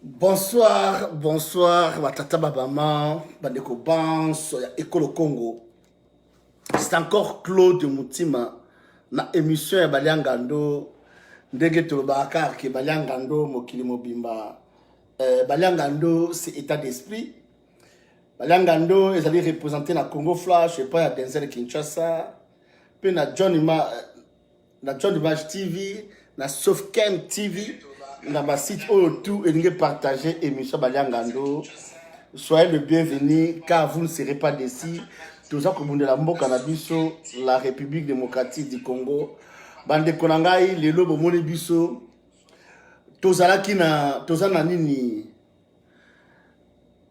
Bonsoir, bonsoir, Watata Babama, Bandeko Banso, Ekolo Congo. C'est encore Claude Moutima, na émission ya Baliangando, Ndege Tolobakar, qui Baliangando, Mokili Mobimba. Baliangando, c'est état d'esprit. Baliangando, ils allaient représenter la Congo Flash, et pas à Denzel Kinshasa, puis na John Image TV, na Sofkem TV. Dans ma site tout et nous partager émission Baliangando. Soyez le bienvenu car vous ne serez pas déçus. Tout ça comme de la Mboka na biso, la République démocratique du Congo. Bande konangai lelo bomoni biso. Tozalaki na tozana nini?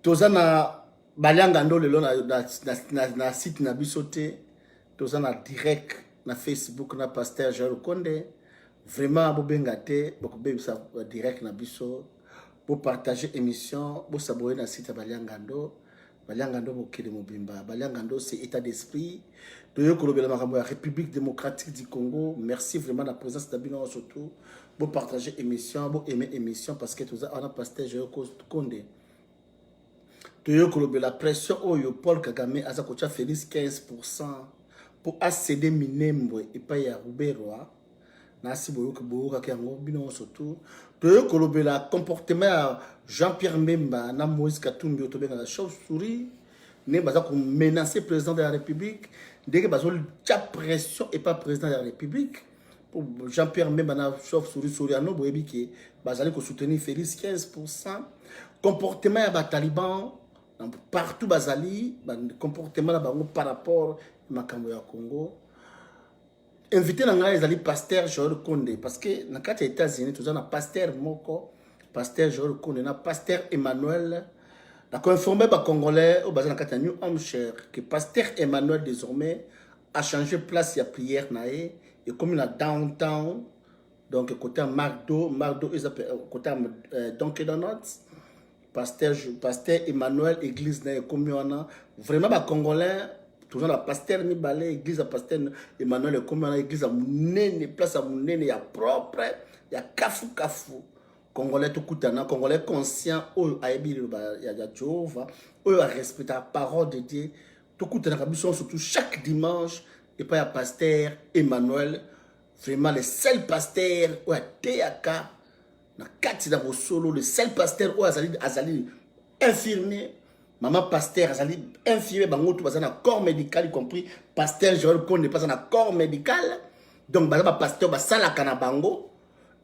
Tozana Baliangando lelo na site na biso te. Tozana direct na Facebook na Pasteur Joël Konde. Vraiment, vous bengate, vous pouvez direct na biso, vous partager émission, vous s'abonner na site Baliangando, Baliangando Mokili Mobimba, Baliangando c'est état d'esprit, de la République démocratique du Congo. Merci vraiment de la présence d'Abino surtout, vous partager émission, vous aimer émission parce que tout ça on a Pasteur Joël Konde. De la pression oyo Paul Kagame a zakocha Félix 15% pour accéder Minembwe et pas ya Ruberwa. Nasi boyoka kiango bino surtout to kolobela comportement Jean-Pierre Mbemba na Moïse Katumbi otobenga la chauve-souris ne baza ko menacer président de la République dès que bazo tcha pression et pas président de la République pour Jean-Pierre Mbemba na chauve-souris Soriano boyebi ke bazali ko soutenir Félix 15% comportement ya ba taliban partout bazali comportement na bango par rapport makambo ya Congo. Invité dans les Pasteur Joël Konde parce que dans les États-Unis tout ça na Pasteur Moko, Pasteur Joël Konde, na Pasteur Emmanuel. La informé ba Congolais au bazar na New Hampshire que Pasteur Emmanuel désormais a changé place ya prière naé et comme il a downtown donc côté Mardo ils appellent côté Dunkin' Donuts. Pasteur Emmanuel église naé comme on vraiment ba Congolais toujours la pasteur Mibale, église à pasteur Emmanuel, comme l'église à Mounene, place à Mounene, il y a propre, il y a Kafu. Congolais tout coutana, Congolais conscient, il y a Jéhovah, il a respecté la parole de Dieu, tout coutana, surtout chaque dimanche, et pas il y a pasteur Emmanuel, vraiment le seul pasteur, il y a Théaka, na Kati dans vos solos, le seul pasteur, il y a Azali infirmier. Maman pasteur azali infirmier bango tout bazana na corps médical y compris pasteur Joël Konde pas na corps médical donc bazana pasteur basala kana bango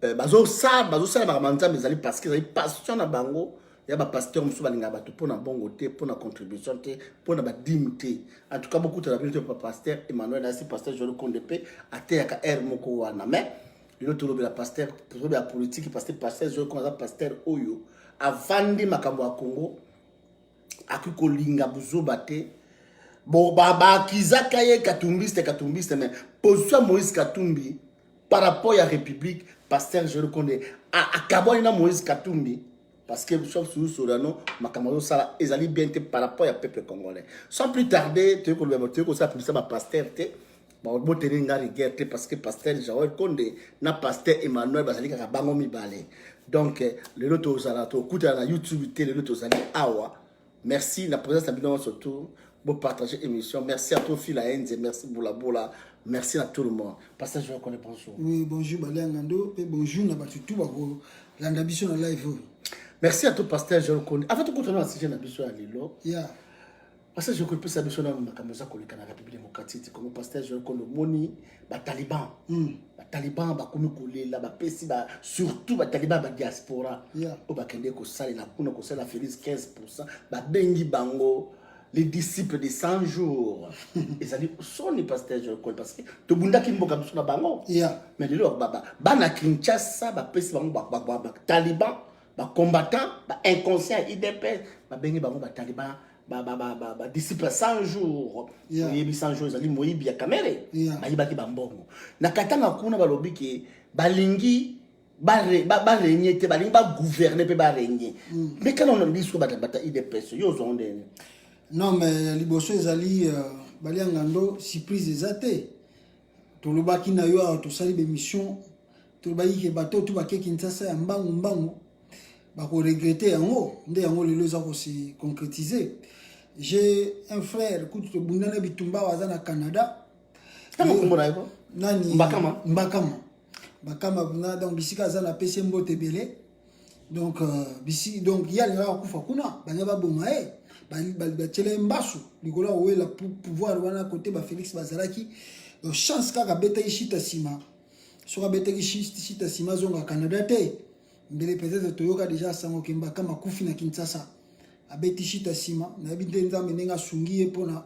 bazo sa makamanta bezali parce que ezali passion na bango ya ba pasteur musu balinga bato pona bongo te pona contribution te pona ba dimité en tout cas beaucoup de la vie de pasteur Emmanuel asi pasteur Joël Konde pe ateyaka air moko wana mais le tout le pasteur pour la politique parce que pasteur Joël Konde pasteur oyo avandi makambo ya Congo akuko linga buzoba te bon baba kizaka ye katumbiste mais position Moïse Katumbi par rapport à la République pasteur Joël Konde akaboni na Moïse Katumbi parce que sauf sur Sorano makamalo sala ezali bien te par rapport à peuple congolais sans plus tarder tu ko ça pour ça ba pasteur te ba boteli nga rigueur te parce que pasteur Joël Konde na pasteur Emmanuel bazali ka bango mibale donc le loto sala to kuta na YouTube te le loto sala awa. Merci, la présence d'Abidon surtout. Pour partager l'émission. Merci à toi, Phila Enze. Merci, Boula. Merci à tout le monde. Pasteur, je vous connais, bonjour. Oui, bonjour, Baliangando. Et bonjour, Nabatoutou, l'ambition en live. Merci à toi, Pasteur, je vous connais. Avant de continuer à sujet l'ambition à Lilo. Yeah. Pasteur, je connais plus l'ambition dans la République démocratique. Comme Pasteur, je connais Moni, Taliban. Taliban, surtout les Taliban, la diaspora. Au Bakende, la Félix 15%. Bengi Bango, les disciples de 100 jours. Ils allaient son les pasteurs, je connais parce que tout le monde qui m'a dit que Bango. Mais les gens, Bana Kinshasa, Taliban, combattants, inconscients, IDP, Bengi Bango, Taliban. Disciple 100 jours yebi 100 jours ezali moyibi ya kamere bayibaki bambongo na katanga kuna balobi ke balingi barenye te balingi ba gouverner pe barenye mais quand on dit sur bata IDPS yo zonde non mais liboso ezali Baliangando surprise ezate to lobaki na yo to sali be mission to bayi ke bato to bakeki Kinshasa ya mbangu regretter yango nde yango lelo za ko se concrétiser. J'ai un frère écoute Bundana Bitumba wazana Canada. Nani Mbakama buna donc bisika zana pese mbote belé. Donc bisi donc il y a les gens kufa kuna banya ba bomae ba tele mbasu likola owe la pouvoir wana côté ba Félix Bazalaki donc chance kaka beta ishita sima so beta ishita sima zonga Canada te mbele peut-être toyoka déjà sango kimba kama kufi na Kinshasa abeti ishita sima na binde nzambe nenga sungie pona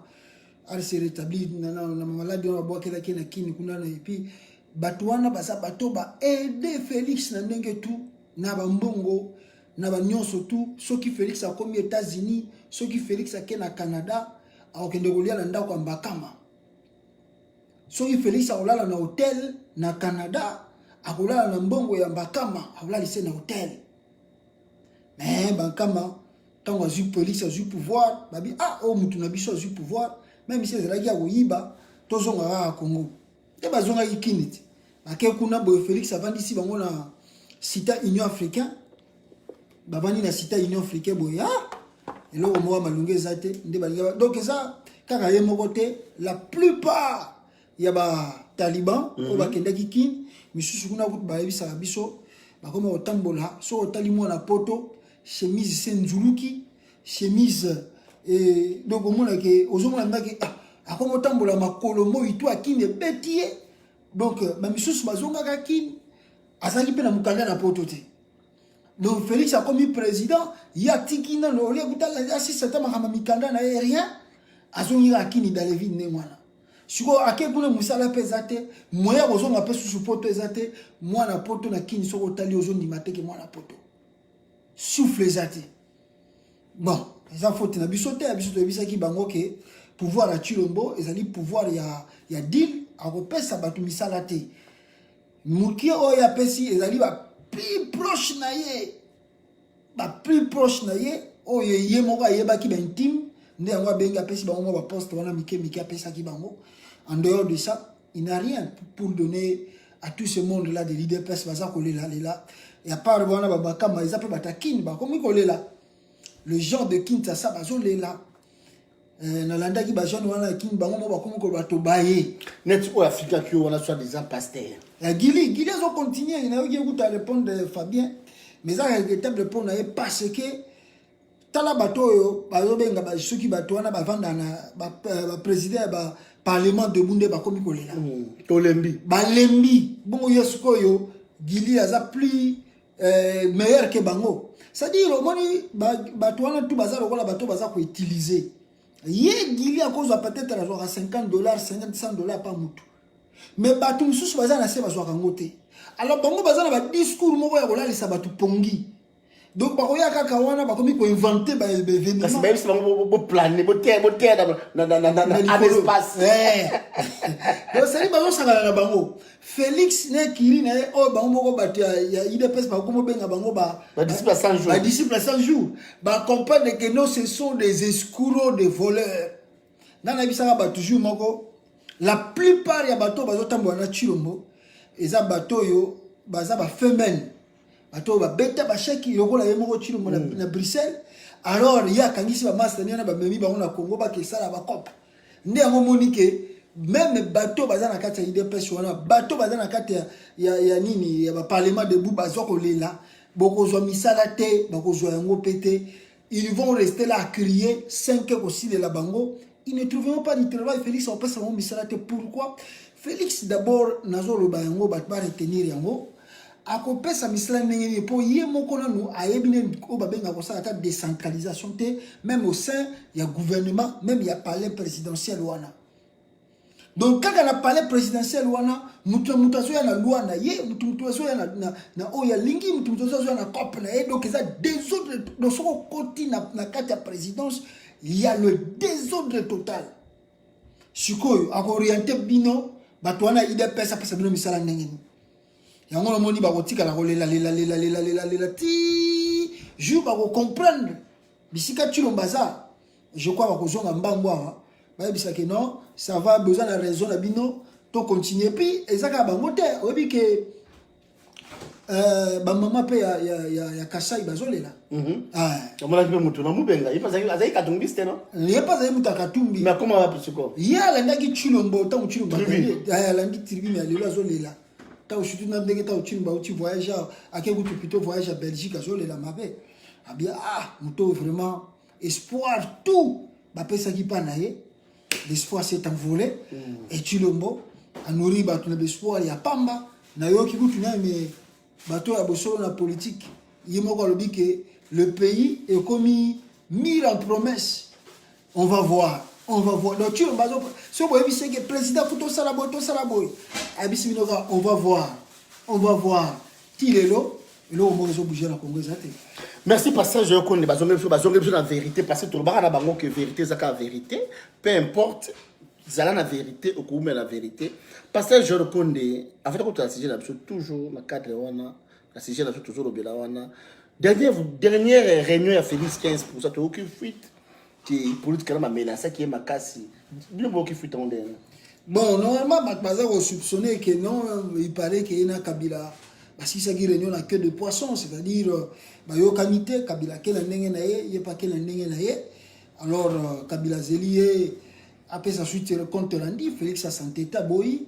al se rétablir na maladie na boa kela kina kini kuna na epi bato wana basa bato ba aider Félix na ndenge tout na bambongo na banyonso tout soki Félix a komi États-Unis soki Félix a kena Canada a okende kolia na ndako Mbakama soki Félix a kolala na hotel na Canada a kolala na mbongo ya Mbakama a kolala lise na hotel mais Mbakama tango azu Félix azu pouvoir babi oh mutu na biso azu pouvoir même si ezalaki ya koyiba tozonga kaka Congo te bazonga ikiniti bake kuna boye Félix avandisi bango na Cita Union Africain babani na Cita Union Africain boya eloko mwa malunge zate nde balinga donc ça kaka ye moko te la plupart ya ba taliban o bakendaki kin misusu kuna kutu bayebisa biso bakoma otambola so otali mwana poto chemise senzuluki chemise et donc omona ke ozomona ndaki akoma otambola makolo mo itu akine betie donc ba misusu bazonga ka kin azali pe na mukanda na poto te. Donc Félix a commis président, il y a tikina no le kutala si c'est ma mikanda na rien azongi akini dans les villes nemwana. Siko akebule musala pesate, moya ozonga pe sous poto ezate, mwana poto na kini soko tali ozondi mateke mwana poto. Souffle ezate. Bon, ça faut na bisote bisaki bango ke pouvoir à Chilombo, ezali pouvoir ya deal a repesa batu misala te. Muki oya pesi ezali ba plus proche na ye oyo ye moko ayebaki ba intime nde yango abengi apesi bango ba poste wana mike apesaki bango. En dehors de ça il n'a rien pour donner à tout ce monde là de leader presse baza kolela lela et à part wana babakama ils appellent batakini bakomi kolela le genre de Kinshasa bazo lela na landa ki ba jeune wana kin bango mo bakomi ko bato baye net ou Africa qui on a soit des pasteurs Guili ont continué, il n'a eu à répondre de Fabien, mais ça a été répondre parce que tala bato bazobenga ceux qui bato na bavanda na président ba parlement de Bunde ba komi kolela tolembi balembi bongo yesuko yo Guili aza plus meilleur que bango c'est-à-dire moni bato na tout bazar ko la bato baza ko utiliser ye Guili à cause peut-être à $50 $100 par mutu. Mais batou mususu baza na se bazwa kangote. Alors bango baza na ba discours moko ya kolalisa batu pongi. Donc bakoya kaka wana bakomi ko inventer ba événement. Parce que même si bango planer, terre dans l'espace. Donc c'est bazo sangala na bango. Félix ne kiri na o bango moko batu ya IDPS ba komo benga bango ba disciple à 100 jours. Ba disciple à 100 jours. Ba comprendre que non ce sont des escrocs, des voleurs. Nana bisaka ba toujours moko. La plupart ya bateaux bazotambo na Chilombo eza bateau yo baza ba femelle bateau ba beta ba cheki yokola yemoko Chilombo na Bruxelles alors ya kangisi ba master na ba memi bango na Congo ba kesala ba cop nde yango monike même bateau baza na kati ya IDPS wana bateau baza na kati ya nini ya ba parlement de Bouba zoko lela boko zo misala te bako zo yango pété ils vont rester là à crier 5 ko si de la bango. Ils ne trouveront pas du travail. Félix on passe mon missalate. Pourquoi? Félix d'abord nazo le bayango bat pas retenir yango. A copé sa missalate n'engagé pour y moko na nous a ebine au babenga kosa ta décentralisation te même au sein il y a gouvernement même il y a palais présidentiel wana. Donc quand on a palais présidentiel wana mutu ya na loi na ye mutu ya na o ya lingi mutu ya na cop na ye donc ça désordre dans son côté na carte ya présidence. Il y a le désordre total. Sikoyo a orienté bino batwana ide pesa bino misala ndengeni. Yango no moni ba kotika la kolela lela ti jour ba ko comprendre bisika Chilombaza je crois ba ko zonga mbangwa ba bisa que non ça va besoin de raison na bino to continuer puis ezaka bango te obi que bamama pe ya Kasai bazolela. Amona kipe mutu na mubenga. Il passe azai katumbiste non? Il pas azai mutu katumbi. Mais comment va pisiko? Ya landaki Chilombo tant Chilombo. Ya landi tribu mais lelo azolela. Ta surtout na ndenge ta Chilombo uti voyage akeku plutôt voyage à Belgique azolela mabe. Abia muto vraiment espoir tout. Ba pesa ki pa na ye. L'espoir s'est envolé et Chilombo a nourri bato na espoir ya pamba na yo ki kutu na mais bateau à Bossolo la politique, il dit que le pays est commis mille en promesses. On va voir. Donc, tu vois, si vous voyez que le président Fouto Salaboy, on va voir. Qui est là? Et là, on va bouger la Congrès. Merci, pasteur. Je connais la vérité. Parce que tout le monde a dit que vérité, c'est la vérité. Peu importe. Zala la vérité ou comme la vérité parce que je reconnais en fait quand tu as sujet là toujours ma cadre wana la sujet là toujours au belawana dernière réunion à Félix 15% tu aucune fuite qui politique quand même menacé qui est ma casse bien beaucoup qui fuite en dernier bon normalement Matmaza a soupçonné que non il paraît qu'il y a Kabila parce qu'il s'agit de réunion à queue de poisson c'est-à-dire bah yo kamité Kabila quel ndenge na ye y pas quel ndenge na ye alors Kabila zelié après sa suite le compte rendu Félix a santé taboyi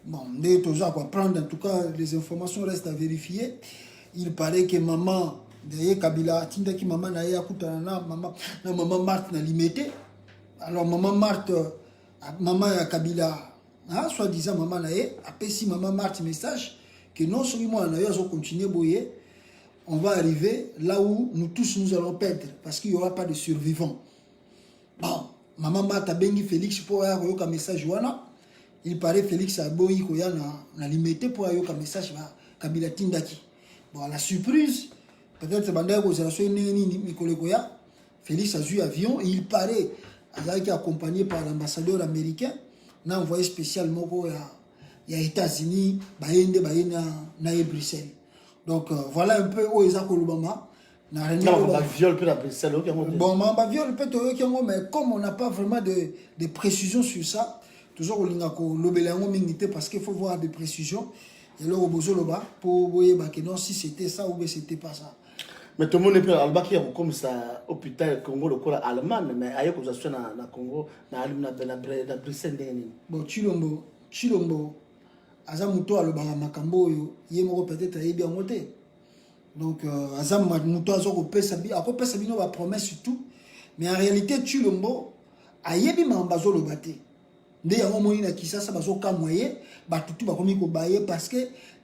bon mais toujours à prendre en tout cas les informations restent à vérifier il paraît que maman derrière Kabila tinda ki maman na ya kutana maman Marthe na limité alors maman Marthe maman ya Kabila soit disant maman na ye après si maman Marthe message que non seulement na ya zo continuer boyer on va arriver là où nous tous nous allons perdre parce qu'il y aura pas de survivants bon maman Martha bengi Félix pour avoir un message wana il paraît Félix a boyi ko ya na limité pour avoir un message ba Kabila tindaki bon la surprise peut-être banda ko za so ni Mikolo Koya Félix a vu avion et il paraît azaki accompagné par l'ambassadeur américain na envoyé spécialement ko ya États-Unis baende na Bruxelles donc voilà un peu où Isaac Olubama. Non, bah, viol peut la Bruxelles. Bon, bah, viol peut mais comme on n'a pas vraiment de précisions sur ça, toujours au lingako l'obéléango mingité parce qu'il faut voir des précisions. Et là, au bozoloba pour voir que non, si c'était ça ou bien c'était pas ça. Mais tout le monde est plus alba qui est comme ça hôpital Congo le col allemand mais ailleurs que ça soit na Congo na Bruxelles dernier. Bon, Chilombo azamuto alobanga makambo yo yemoko peut-être ayebi ngote. Donc azam muto azoko pesa bi akopesa bino ba promesse surtout mais en réalité Chilombo ayebi mambazo lobate nde yango moni na Kisasa bazo kamoye ba tutu ba komi ko baye parce que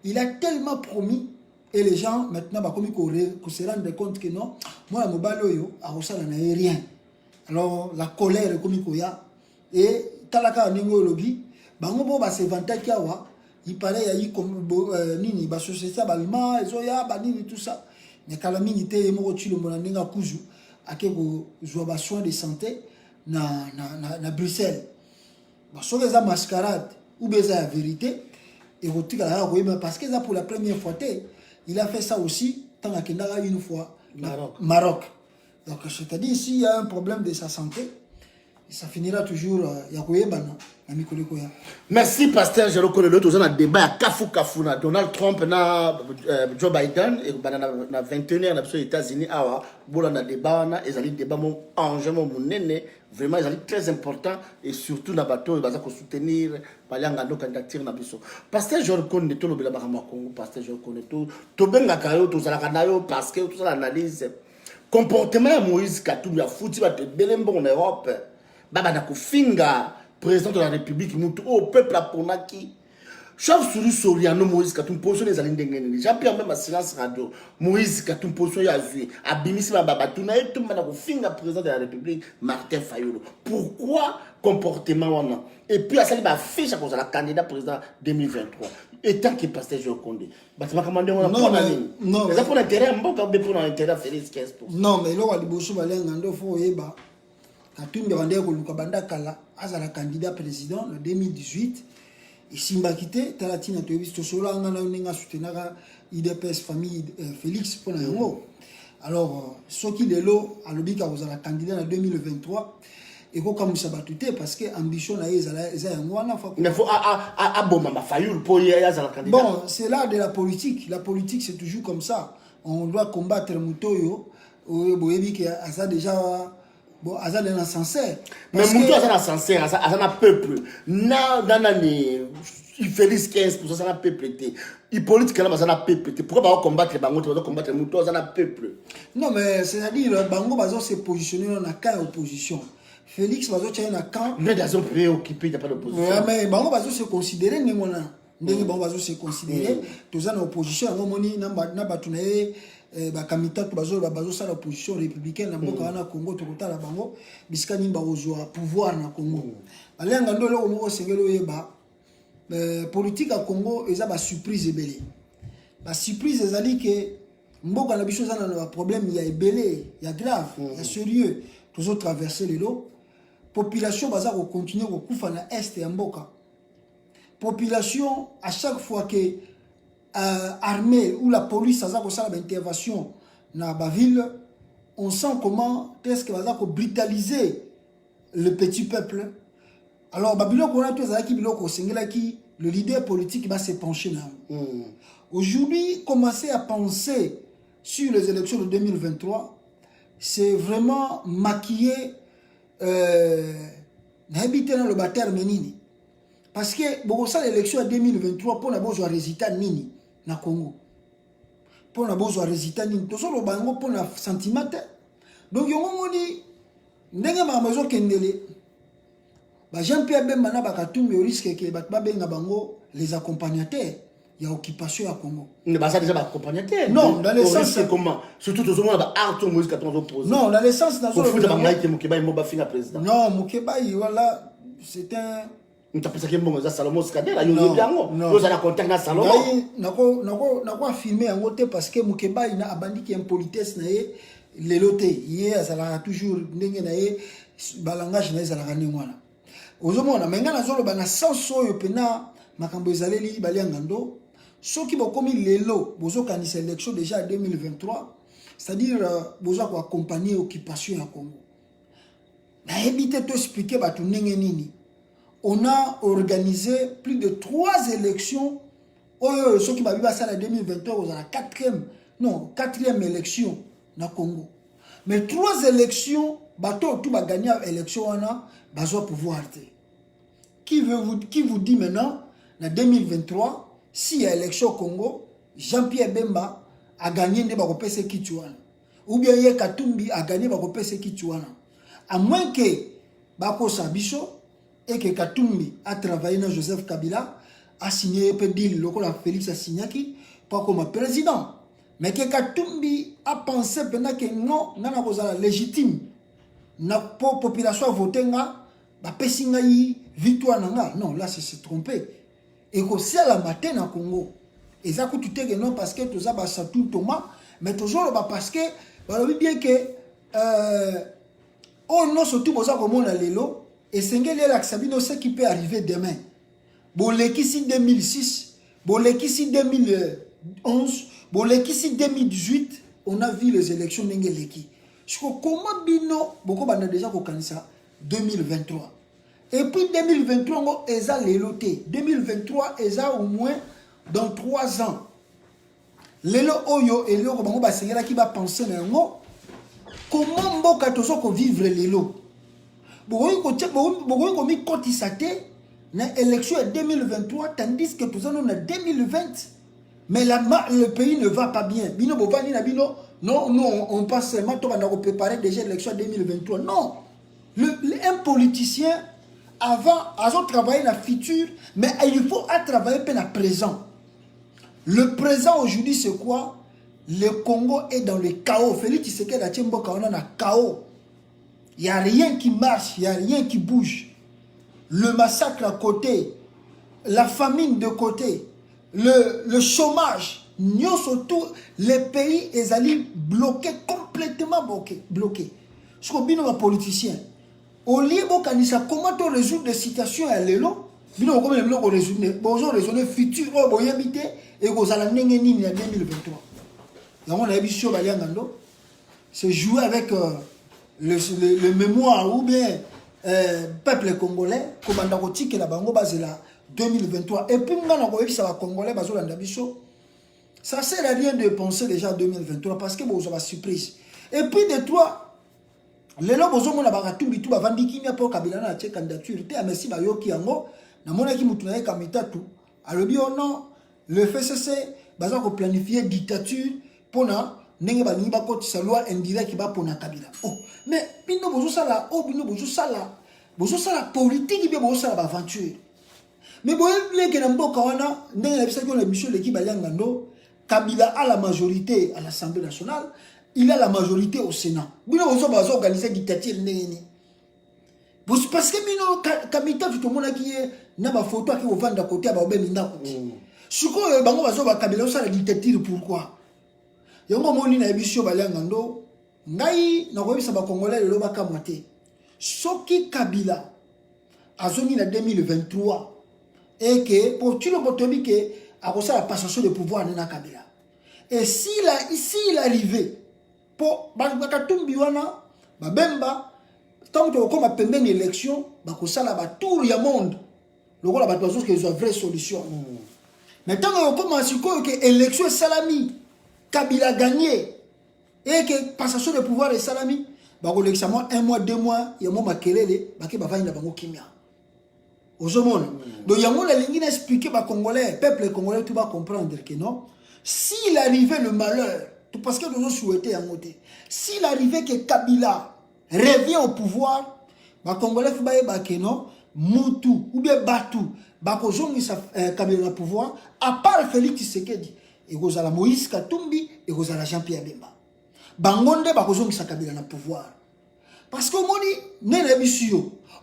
il a tellement promis et les gens maintenant ba komi ko se rendre compte que non moi la mobalo yo a resala na rien alors la colère komi ko ya et talaka ningo lobi bango bo ba se vantaki awa il paraît y a eu comme nini ba société balma ezoya ba nini tout ça mais kalamini te yemo Chilombo na ninga kuzu akeko zo ba soins de santé na Bruxelles ba so les mascarade ou bien la vérité et rotika la parce que ça pour la première fois il a fait ça aussi tant à Kendara une fois Maroc donc c'est-à-dire s'il y a un problème de sa santé ça finira toujours merci pasteur je reconnais l'autre on a débat à Kafu na Donald Trump na Joe Biden et na 21 na aux États-Unis awa bola na débat na ezali débat mon enjeu mon nene vraiment ezali très important et surtout na bateau baza ko soutenir balanga ndo candidature na biso pasteur je reconnais tout le bela ba Congo pasteur je reconnais tout to benga kayo to sala kanayo parce que tout ça l'analyse comportement ya Moïse Katumbi ya fouti ba te belembo en Europe baba na kufinga président de la République mutu au peuple aponaki chef suri Soriano Moïse Katumbi position les alindengene Jean-Pierre même à silence radio Moïse Katumbi position ya zui abimisi baba tuna etu bana kufinga président de la République Martin Fayulu pourquoi comportement wana et puis à ça ba fiche à cause de la candidat président 2023 et tant que pasteur Jean Condé batima commandé on a pas non mais ça pour l'intérêt mboka pour l'intérêt Félix 15%. Non mais là wali bosu balenga ndo fo yeba Katumbi bande ko luka banda kala azala candidat président en 2018 et Simbakite talatina to bisto solo ngana ninga soutenaka IDPS famille Félix pour yango alors ce qui lelo alobi ka ozala candidat en 2023 et comme ça va tout parce que ambition na eza yango wana fa. Il faut aboma ma faillure pour y aller à candidat. Bon, c'est l'art de la politique. La politique c'est toujours comme ça. On doit combattre Mutoyo. Boyebi qui a ça déjà. Bon, Azal est sincère. Mais Moutou est sincère, Azal a peuple. Il fait 15%, ça n'a peuple. Il politique, ça n'a peuple. Pourquoi on combattre les Bango, on combattre Moutou, ça n'a peuple. Non, mais c'est-à-dire, Bango Bazo s'est positionné dans la camp opposition. Félix Bazo tient un camp. Il est préoccupé, il n'y a pas d'opposition. Ouais, mais Bango Bazo s'est considéré, Bango Bazo s'est considéré. Tous en opposition, bakamita bazo ça l'opposition républicaine na mboka wana Congo tokotala bango bisika nimba ozwa pouvoir na Congo balenga ndolo ko sengelo yeba politique à Congo eza ba surprise ebele ba surprise ezali ke mboka na biso zana na problème ya ebele ya grave ya sérieux toujours traverser les lots population baza ko continuer ko kufa na est ya mboka population à chaque fois que armée ou la police a une intervention dans la ville, on sent comment est-ce que va brutaliser le petit peuple. Alors, le leader politique va se pencher là. Aujourd'hui, commencer à penser sur les élections de 2023, c'est vraiment maquiller n'habiter dans le bataire menini. Parce que bon, ça l'élection de 2023 pour la bonne résultat nini na Congo. Pour la bonne résultat nini. Tout ça le bango pour la sentiment. Donc yongo moni ndenge ma maison kendele. Ba Jean-Pierre Bemba na bakatumbi au risque que ba benga bango les accompagnateurs. Il y a occupation à Congo. Mais ça déjà accompagnateur. Non, dans le sens c'est comment surtout tout le monde a Arthur Moïse 14 opposés. Non, dans le sens dans le Mokeba il m'a fini président. Non, Mokeba voilà, c'est un tu as pensé que bon ça Salomon Skadela il y a bien nous allons contact na Salomon nako affirmer en côté parce que Mokeba il a abandi qui impolitesse na les lotés hier ça l'a toujours ndenge na balangage na ça la ngwana ozomona menga na zolo bana sans oyo pena makambo ezaleli baliangando soki bokomi lelo bozo kanisa élection déjà 2023 c'est-à-dire bozo ko accompagner occupation à Congo na éviter to expliquer batu ndenge nini. On a organisé plus de 3 élections. Ceux qui m'ont ça en 2023, on a la 4e élection dans Congo. Mais 3 élections, bateau tout va gagner l'élection, on a besoin de pouvoir. Qui vous dit maintenant, en 2023, s'il y a élection au Congo, Jean-Pierre Bemba a gagné des bakopese Kitouana. Ou bien Ye Katumbi a gagné bakopese Kitouana. À moins que Bako Sabiso et que Katumbi a travaillé dans Joseph Kabila, a signé un deal, le Félix a signé qui, pas comme président. Mais que Katumbi a pensé pendant que non, non, non, légitime. La population a voté, ba pesinga yi victoire nanga. Non, là c'est se tromper. Et que c'est la matin na Congo. Et ça coûte tout non parce que tout ça ba tout Thomas, mais toujours parce que bah bien que on non surtout pour ça comme on a lelo. Et c'est ce qui peut arriver demain. Bolekisi 2006, Bolekisi 2011, Bolekisi 2018, on a vu les élections n'engeleki. Comment bino, beaucoup on a déjà connu ça 2023. Et puis 2023, ils ont l'éloté. 2023, ils ont au moins dans 3 ans. L'élo oyo et l'élo qui va penser comment mboka tozo vivre l'élo. Beaucoup comme cotisate na élection en 2023 tandis que tout ça nous en 2020 mais le pays ne va pas bien bino bovani na bino non on passe seulement to va préparer déjà l'élection 2023 non un politicien avant a travaillé dans le futur mais il faut travailler dans le présent. Le présent aujourd'hui c'est quoi? Le Congo est dans le chaos. Félix Tshisekedi a Tchemboka on a un chaos. Il n'y a rien qui marche, il n'y a rien qui bouge. Le massacre à côté, la famine de côté, le chômage, surtout les pays ils allaient bloquer, complètement bloqués. Ce qu'on dit nos politiciens. Au lieu de comment tu résoudre des situations à l'élo, bino comment les résoudre, bonjour raisonner futur, boyabité et vous allez n'engager ni en 2023. Et on a vu sur Baliangando, c'est jouer avec le mémoire ou bien peuple congolais komanda kotikela bango bazela 2023 et puis ngana koyebisa ba congolais bazolanda biso ça sert à rien de penser déjà à 2023 parce que vous avez surprise et puis de toi les lois bozomona bakatumbi tu bavandi kimia po kabila na tie candidature te merci bayoki yango na mona ki mutu na ye kamitatu alobi non le FCC baza ko planifier dictature pona ndenge balingi bakotisa loi indirect ba pona kabila oh mais bino bozosala oh bino bozosala politique bien bozosala ba aventure mais boye que na mboka wana ndenge na bisa ko na mission l'équipe balanga ndo Kabila a la majorité à l'Assemblée nationale, il a la majorité au Sénat. Bino bozo bazo organiser dictature ndenge parce que bino kamita tout le monde qui est na ba photo qui vend à côté ba obe minda côté. Suko bango bazo ba Kabila ça la dictature pourquoi? Yango moni na biso balanga ndo ngai na koyebisa ba congolais le ba kamate. Soki Kabila azongi na 2023 et que pour tout le monde que à cause de la passation de pouvoir na Kabila. Et s'il arrivait pour bakatumbi wana babemba tant que comme a pendant une élection bakosala ba tour ya monde lokola ba tozo que une vraie solution. Mais tant que commence que élection salami Kabila gagné et que passation de pouvoir est salami bakolexamo 1 mois 2 mois ya mo makelele bake bavanda bango kimia. Donc, il y a un ligne expliquer aux Congolais, peuple congolais, tu vas comprendre que non. S'il arrivait le malheur, parce que nous avons souhaité à monter, s'il arrivait que Kabila revient au pouvoir, les Congolais, il faut que non, Moutou ou bien Batou, Kabila au pouvoir, à part Félix Tshisekedi, et vous avez Moïse Katumbi, et vous avez Jean-Pierre Bemba. Bangonde, Kabila au pouvoir. Parce que moi,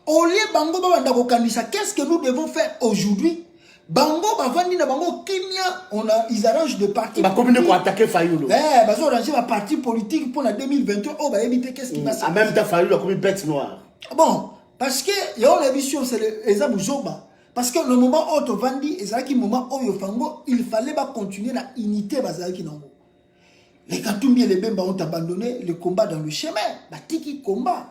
au lieu bango banda kokanisa qu'est-ce que nous devons faire aujourd'hui bango bavandi na bango kimia ils arrangent de parti ba commune pour attaquer Fayulu bazo arranger un parti politique pour la 2023 oh ba éviter qu'est-ce qui va se passer en même temps Fayulu a comme bête noire bon parce que il y a une vision c'est les abuzoba parce que le moment où tu vandi ezaki moment où yofango il fallait pas continuer la unité bazaki nango les Katumbi et les Bemba ont abandonné le combat dans le chemin batiki combat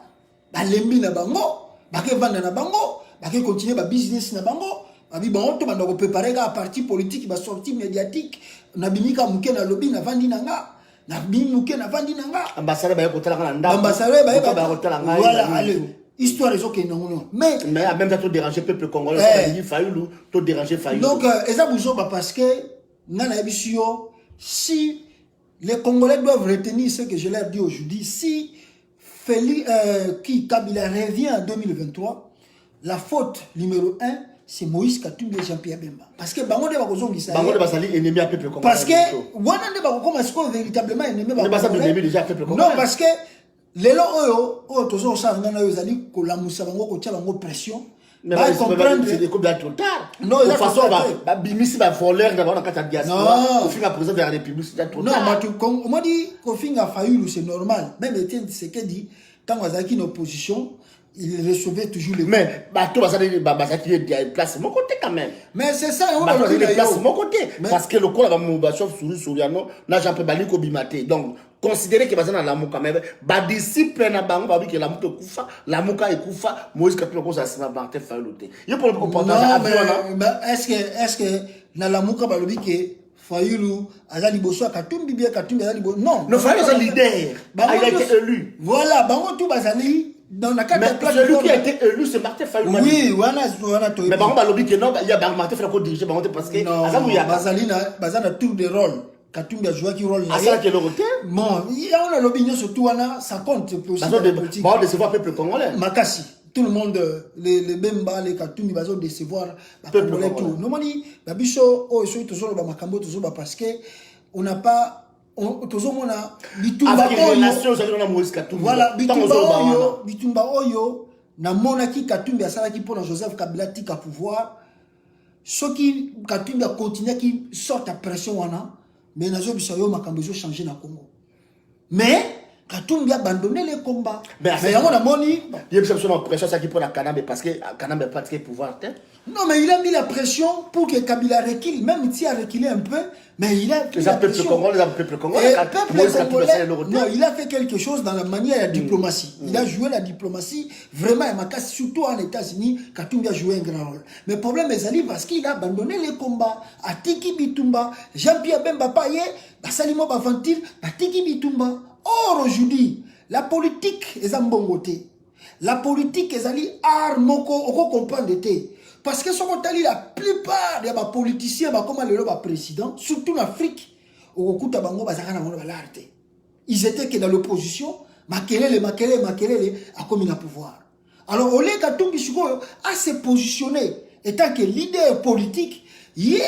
balembi na bango bake vanda na bango bake continuer ba business na bango babi bango to banda ko préparer ga parti politique ba sortie médiatique na bimika muke na lobby na vandi nanga na bimuke na vandi nanga ambassadeur ba ko tala na ndako ambassadeur ba ko tala ngai voilà allez histoire est ok non mais en même temps to déranger peuple congolais il Fayulu to déranger Fayulu donc eza buzo ba parce que ngana bisio si les Congolais doivent retenir ce que je leur dis aujourd'hui si qui Kabila revient en 2023, la faute numéro 1, c'est Moïse Katumbi et Jean-Pierre Bemba. Parce que Bango de Bakozong dit ça. Bango de Basali ennemi à peuple congolais. Parce que Wana de Bako comment est-ce qu'on véritablement ennemi à peuple congolais. Non, parce que les lois, toujours ça, on a eu des Kolamusa Bango, Kotia Bango pression. Mais c'est des coups de trop tard. Non, de toute façon, Bimisi va voler d'abord dans la diaspora. Au final, président de la République, c'est trop tard. Non, on m'a dit qu'au final, Fayulu, c'est normal. Même Etienne Tshisekedi, quand on a été en opposition, il recevait toujours les. Mais, tout ça, il y a une place de mon côté quand même. Mais c'est ça, on va dire place de mon côté. Parce que le corps de Moubachov, Souriano, n'a jamais pas Kobimate. Donc, considérez que Bazana la mouka même, discipline na bango babi que la mouka kufa, la mouka est kufa, Moïse Katumbi ko ça sera Martin Fayulu. Il pour le comportement est-ce que na la mouka balobi que Fayulu azali boso Katumbi bien Katumbi azali boso non. Le Fayulu est leader. Il a été élu. Voilà, bango tout bazali dans la carte de place. Celui qui a été élu c'est Martin Fayulu. Oui, voilà to. Mais bango balobi que non, il y a Martin Fayulu qui dirige bango parce que azamouya bazali na bazana tour de rôle. Katumbi a joué qui rôle là. Ça qui est le côté. Bon, il y a l'opinion surtout wana ça compte aussi. Bon décevoir peuple congolais. Makasi. Tout le monde les Bemba les Katumbi bazo décevoir peuple congolais tout. Normally babiso o eso toujours ba makambo toujours ba parce que on n'a pas toujours mona bitumba oyo. Voilà, bitumba oyo na mona ki Katumbi asala ki pour Joseph Kabila tika pouvoir. Ceux qui Katumbi a continué qui sortent à pression wana. Mais nazo bisayo makambo zo changer na Congo. Mais Katumbi a abandonné les combats. Mais yango na moni, il y a une pression ça qui pour la Kanambe parce que Kanambe pas de pouvoir. Non, mais il a mis la pression pour que Kabila recule. Même s'il a reculé un peu, mais il a mis la pression. Le peuple congolais, non, il a fait quelque chose dans la manière de la diplomatie. Il a joué la diplomatie vraiment, surtout en États-Unis, Katumbi a joué un grand rôle. Mais le problème est Ali parce qu'il a abandonné les combats à Tiki Bitumba, Jean-Pierre Bemba Paye, Salimo Bafantil, à Tiki Bitumba. Or, aujourd'hui, la politique est en bon côté. La politique est allée art moko on comprend de té parce que ce qu'on a la plupart des politiciens comme le président surtout en Afrique au kuta bango bazaka na l'arte ils étaient que dans l'opposition makelele a comme un pouvoir alors au lieu Katumbi Sikoyo a se positionner étant que leader politique. Mais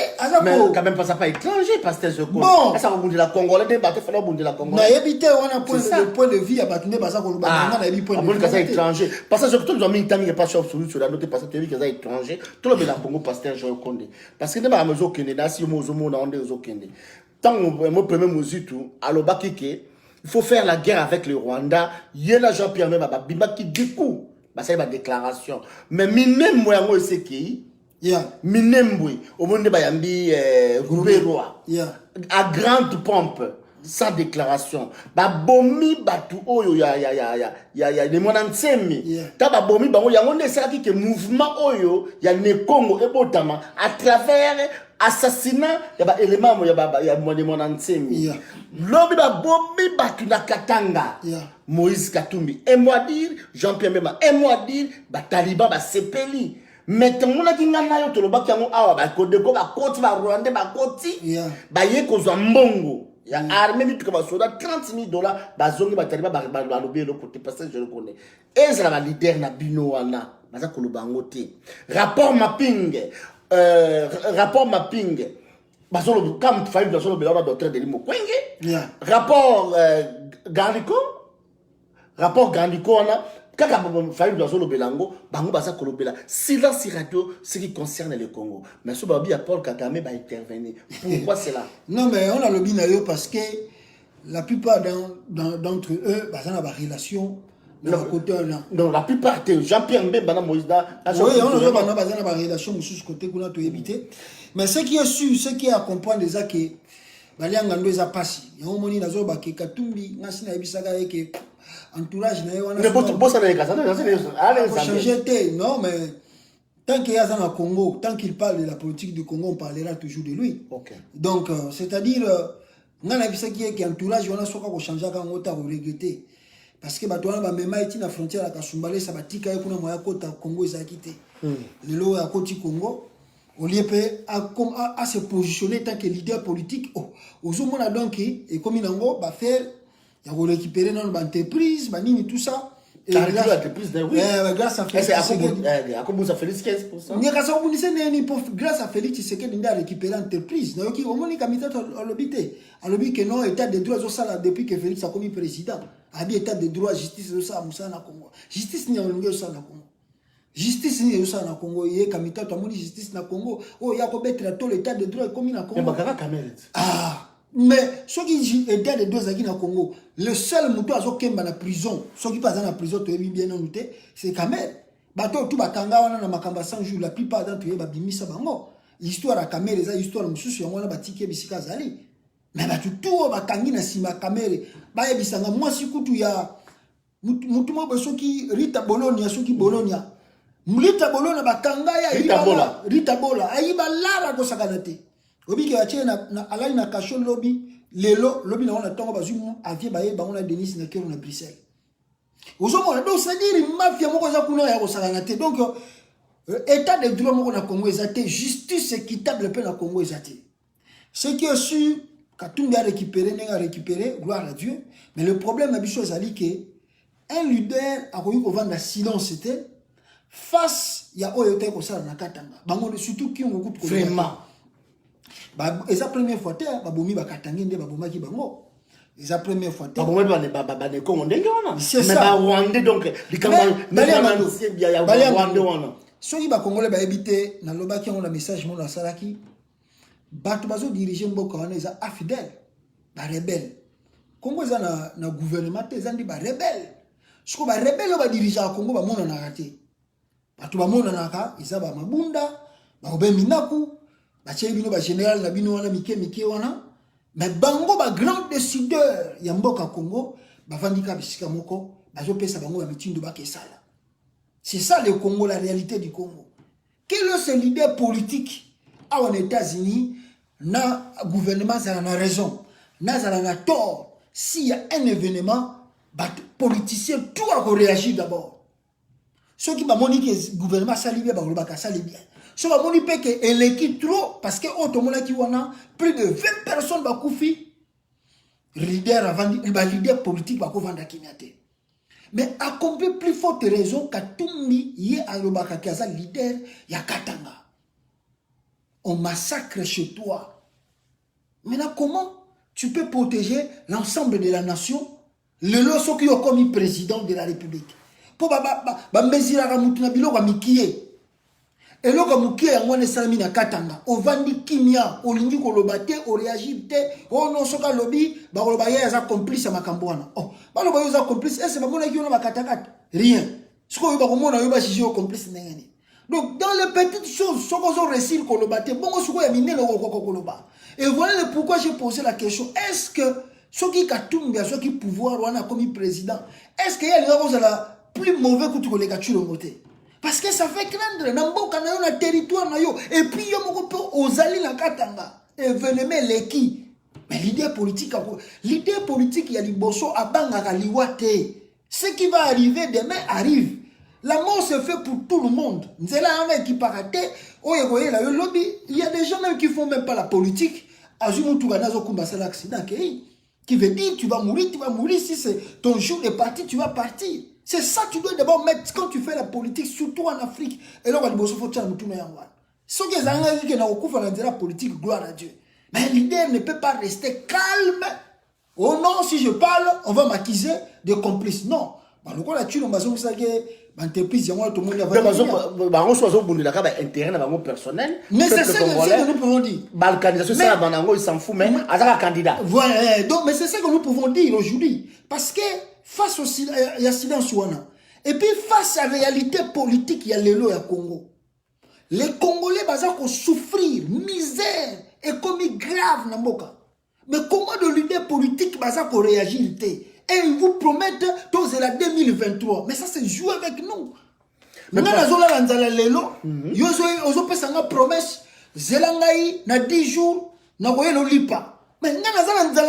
quand même pas ça pas étranger parce que bon ça va bouger la Congolais débattre faire bouger la Congolais na éviter on a point de vue à battre pas ça qu'on ba na point de vue étranger parce que surtout nous avons mis temps pas sur la note parce que tu es étranger tout le monde la Congo pasteur Jean Condé parce que dans mesure que na si mo na onde okende tant mo premier mesure tout aloba kike il faut faire la guerre avec le Rwanda yena Jean-Pierre même ba bimba qui décou ba ça ba déclaration mais minem mo yango eseki Minembwe, au monde de Bayambi, Rouberoa, à grande pompe, sans déclaration. Ba bomi batu oyo ya les monansemi. Ta ba bomi bango ya ngonde ça qui que mouvement oyo ya ne Congo et botama à travers assassinat ya ba élément ya monansemi. Lobi ba bomi batu na Katanga. Moïse Katumbi. Et moi dire Jean-Pierre Mema. Et moi dire ba Taliban ba sepeli. Maintenant on a dit ngana yo toloba kiango awa ba kodeko ba koti ba Rwanda ba koti ba ye kozwa mbongo ya armée bitu ba soda $30,000 ba zongi ba taliba ba lobi le côté parce que je le connais et ça la leader na bino wana baza koloba ngote rapport mapping bazolo comme faille bazolo bela docteur de limo kwenge rapport Gandiko wana kaka faille bazolo belango bango baza kolobela silence radio ce qui concerne le Congo mais ce babi à Paul Kagame va intervenir pourquoi cela non mais on a le binario parce que la plupart d'entre eux bazana ba relation côté là donc la plupart de Jean-Pierre Mbemba na Moïse da oui on a bazana ba relation sous côté qu'on a tout éviter mais ce qui est sûr ce qui est à comprendre déjà que balianga ndo eza pasi yango moni nazo ba ke Katumbi ngasi na ebisaka yeke entourage na wana mais bossa na ekasa non mais tant qu'il y a dans le Congo tant qu'il parle de la politique du Congo on parlera toujours de lui donc c'est-à-dire ngana bisaki yeke entourage wana soka ko changer ka ngota ko regretter parce que bato wana ba mema eti na frontière ya Kasumbale sa batika ye kuna moya kota Congo ezakite lelo ya koti Congo au lieu à se positionner tant que leader politique aux hommes donc et comme il en va faire il va récupérer dans l'entreprise banini tout ça et grâce à Félix grâce à Félix Tshisekedi il a récupéré l'entreprise donc au moins il a l'obité à l'obité que non état de droit ça depuis que Félix a commis président a bien état de droit justice ça musa na Congo justice ni on ça na Congo justice ni ça na Congo yé kamita to amoni justice na Congo ya ko betre to l'état de droit comme na Congo mais ceux qui état de droit zaki na Congo le seul muto azokemba na prison ceux qui pas dans la prison to bien noté c'est Kamel bato tout bakanga wana na makamba 100 jours la plupart d'entre eux ba bimisa bango histoire à Kamel eza histoire mususu yango na batike bisika zali mais bato tout bakangi na sima Kamel ba yebisanga moi sikutu ya mutu mo besoki Rita Bologna soki Bologna Rita Bologna bakanga ya Rita Bola ayiba lara ko sakanate obi ke atie na alali na kasho lobby lobby na ona tongo bazumu avie baye ba ona Denis na kero na Bruxelles ozomona donc c'est-à-dire mafia moko za kuna ya ko sakanate donc état de droit moko na Congo ezate justice équitable pe na Congo ezate ce qui est sûr Katumbi a récupéré gloire à Dieu mais le problème na biso ezali que un leader a koyi ko vendre silence c'était face ya oyote ko sala na Katanga bango surtout ki on kutu vraiment et sa première fois ba bomi ba Katanga nde ba bomaki bango et sa première fois ba bomi ba ne Congo ndenge wana mais ba Rwanda donc likamba ya Rwanda wana soki ba Congolais ba ebité na lobaki on a message mon na salaki bato bazo diriger mboka wana eza afidèle ba rebelle Congo eza na gouvernement eza ndi ba rebelle siko ba rebelle ba diriger Congo ba mona na raté bato ba mona naka eza ba mabunda baobe minaku batie bino ba général na bino wana mike wana mais bango ba grand décideur ya mboka Congo bavandika bisika moko bazopesa bango ba mitindo bakesala. C'est ça le Congo, la réalité du Congo. Quel est ce leader politique aux États-Unis, na gouvernement ça a raison, na ça a tort. S'il y a un événement, les politiciens tout a réagi d'abord. Ceux qui m'ont dit que le gouvernement ça bien, ça bien. Ceux qui m'ont dit que l'équipe trop parce que automatiquement qui wana plus de 20 personnes ba koufi leader avant leader politique ba ko vanda kinyate. Mais à combien plus forte raison qu'Atumbi yé alobaka kaza leader ya Katanga. On massacre chez toi. Maintenant, comment tu peux protéger l'ensemble de la nation? Le loso qui a commis président de la République. Pour mesira ramutuna biloko mikiye. Et là, comme qui est en salami na Katanga, on vandi kimia, on lingi kolobate, on réagit, on non soka lobby, ba kolobaya ya complice à makambwana. Oh, ba kolobaya ya complice, est-ce que ba mona ki on ba katakata? Rien. Ce qu'on va komona yo ba chichi au complice ngani. Donc dans les petites choses, soko zo récit kolobate, bongo soko ya minene koloba. Et voilà le pourquoi j'ai posé la question, est-ce que ceux qui katumbi, ceux qui pouvoir wana comme président, est-ce qu'il y a les gens plus mauvais que tu les gars moté? Parce que ça fait craindre namboka na yo na territoire na yo et puis yo moko pe ozali na Katanga événement leki mais l'idée politique il y a liboso abanga kaliwate ce qui va arriver demain arrive. La mort se fait pour tout le monde. Nzela ame qui parate oyekoye la yo lobby, il y a des gens même qui font même pas la politique azumu tukana zo kumba sala accident qui veut dire tu vas mourir si c'est ton jour est parti tu vas partir. C'est ça que tu dois d'abord mettre quand tu fais la politique, surtout en Afrique. Et là, on va dire, faut que tu aies ce qui est la politique, gloire à Dieu. Mais l'idée ne peut pas rester calme. Oh non, si je parle, on va m'accuser de complice. Non. Le coup là-dessus, on va dire que l'entreprise, tout le monde va intérêt personnel. Mais c'est ça que nous pouvons dire. Balkanisation, ça, il s'en fout même. À candidat. Voilà. Donc, mais c'est ça que nous pouvons dire aujourd'hui. Parce que face au silence, et puis face à la réalité politique, il y a le lot à Congo. Les Congolais vont souffrir, misère, économie grave. Mais comment de l'idée politique vont réagir? Et ils vous promettent que c'est la 2023. Mais ça, c'est jouer avec nous. Nous avons promesse. Zelangai, na 10 jours, na goye lipa. Mais nous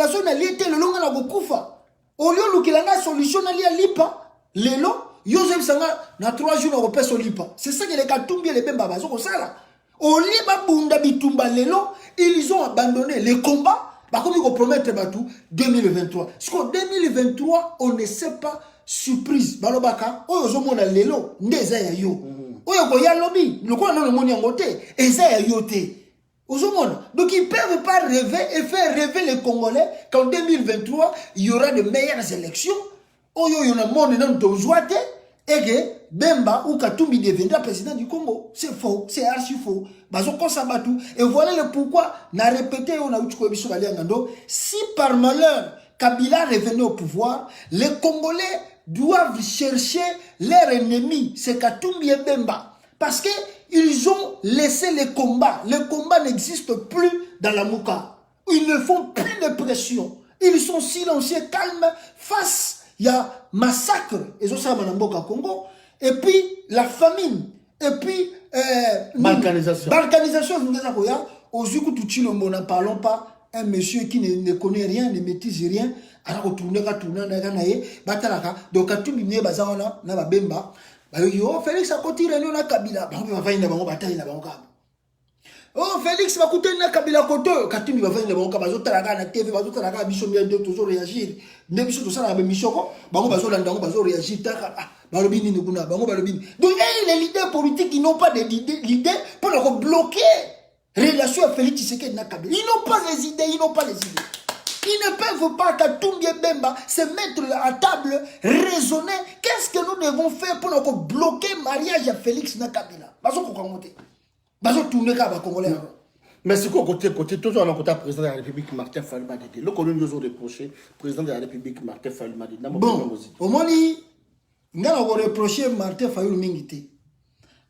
avons l'été, le long na gokufa. Au lieu de la solution, lipa, lelo, Yosef Sanga, na 3 jours, on repère son lipa. C'est ça que les Katumbi et les Bemba, au lieu de Bunda Bitumba lelo, ils ont abandonné les combats, comme ils promettent 2023. Parce qu'en 2023, on ne sait pas, surprise, Balobaka, Oyozomona lelo, Ndeza ya yo. Oyokoya lobby, le quoi non le monde yangote, Eza ya yote. Donc ils ne peuvent pas rêver et faire rêver les Congolais qu'en 2023, il y aura de meilleures élections. Il y a un monde et que Bemba ou Katumbi deviendra président du Congo. C'est faux, c'est archi faux. Et voilà le pourquoi, on a répété, si par malheur Kabila revenait au pouvoir, les Congolais doivent chercher leur ennemi, c'est Katumbi et Bemba. Parce que ils ont laissé les combats. Les combats n'existent plus dans la Mouka. Ils ne font plus de pression. Ils sont silencieux, calmes. Face, il y a massacre. Ils ont ça au Congo. Et puis, la famine. Et puis, balkanisation. Balkanisation, n'en parlons pas. Un monsieur qui ne connaît rien, ne maîtrise rien. Alors, tourner, donc, tout le monde na Bemba. Oh, Félix a continué à Kabila. Oh, Félix va continuer à Kabila Koto. Katumbi va venir à Bazotaraga na TV, Bazotaraga, Bichon bien de toujours réagir. Ne Bichon tout ça na Bichon, Bango Bazolandango, Bazo réagir. Balobini Nukuna, Bango Balobini. Donc, les leaders politiques, ils n'ont pas d'idées pour bloquer relation à Félix Tshisekedi na Kabila. Ils n'ont pas les idées, ils n'ont pas les idées. Ils ne peuvent pas, Katumbi et Bemba, se mettre à table, raisonner. Qu'est-ce que nous devons faire pour bloquer le mariage à Félix Nakabila? Mais c'est quoi côté toujours on a côté président de la République Martin Fayulu Madidi. Le colonel nous a reproché président de la République Martin Fayulu Madidi. Bon, au moins on a reproché Martin Fayulu Mingiti.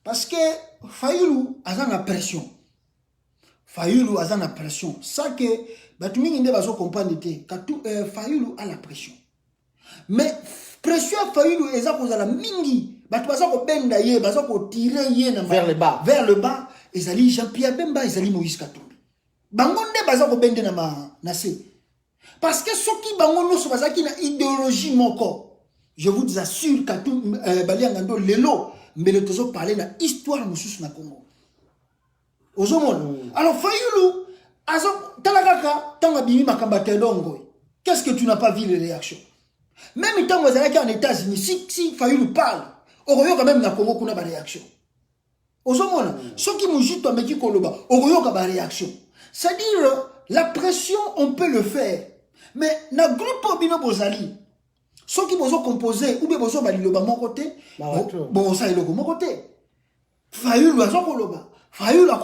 Parce que Fayulu a la pression. Fayulu a la pression. Ça que Batumi ne va pas comprendre. Fayulu a la pression. Mais pression Fayulu est à cause de la mingi. Batouaza ko benda ye, baza ko tirer ye vers le bas. Vers le bas. Ezali Jean-Pierre Bemba, ezali Moïse Katumbi. Bangonde baza ko bende na se. Parce que ceux qui bangono so baza ki na idéologie moko. Je vous assure Katumbi Baliangando lelo mais le toujours parler na histoire mususu na Congo. Ozomona. Alors Fayulu azo talakaka tanga bimi makamba tedongo. Qu'est-ce que tu n'as pas vu les réactions? Même tant que vous allez en États-Unis, si Fayulu parle, on regarde même na Congo kuna ba réaction. Ozomona. Ceux qui moujitent à Meki Koloba, on regarde ba réaction. C'est-à-dire la pression on peut le faire. Mais na groupe bino bozali ceux qui vont composer ou bien besoin baliloba mon côté bon ça est le mon côté Fayulu a son koloba Fayulu a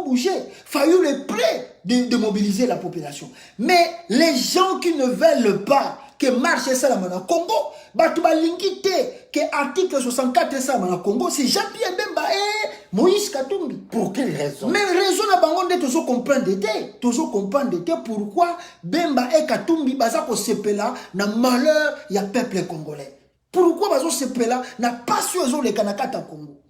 bougé Fayulu est prêt de mobiliser la population mais les gens qui ne veulent pas que marche ça dans le Congo batu balingité que article 64 ça dans le Congo c'est Jean-Pierre Bemba et Moïse Katumbi. Pour quelle raison? Mais raison na bango de toujours comprendre pourquoi Bemba et Katumbi baza ko sepela na malheur ya peuple congolais. Pourquoi bazo sepela na passion zo le kanakata Congo.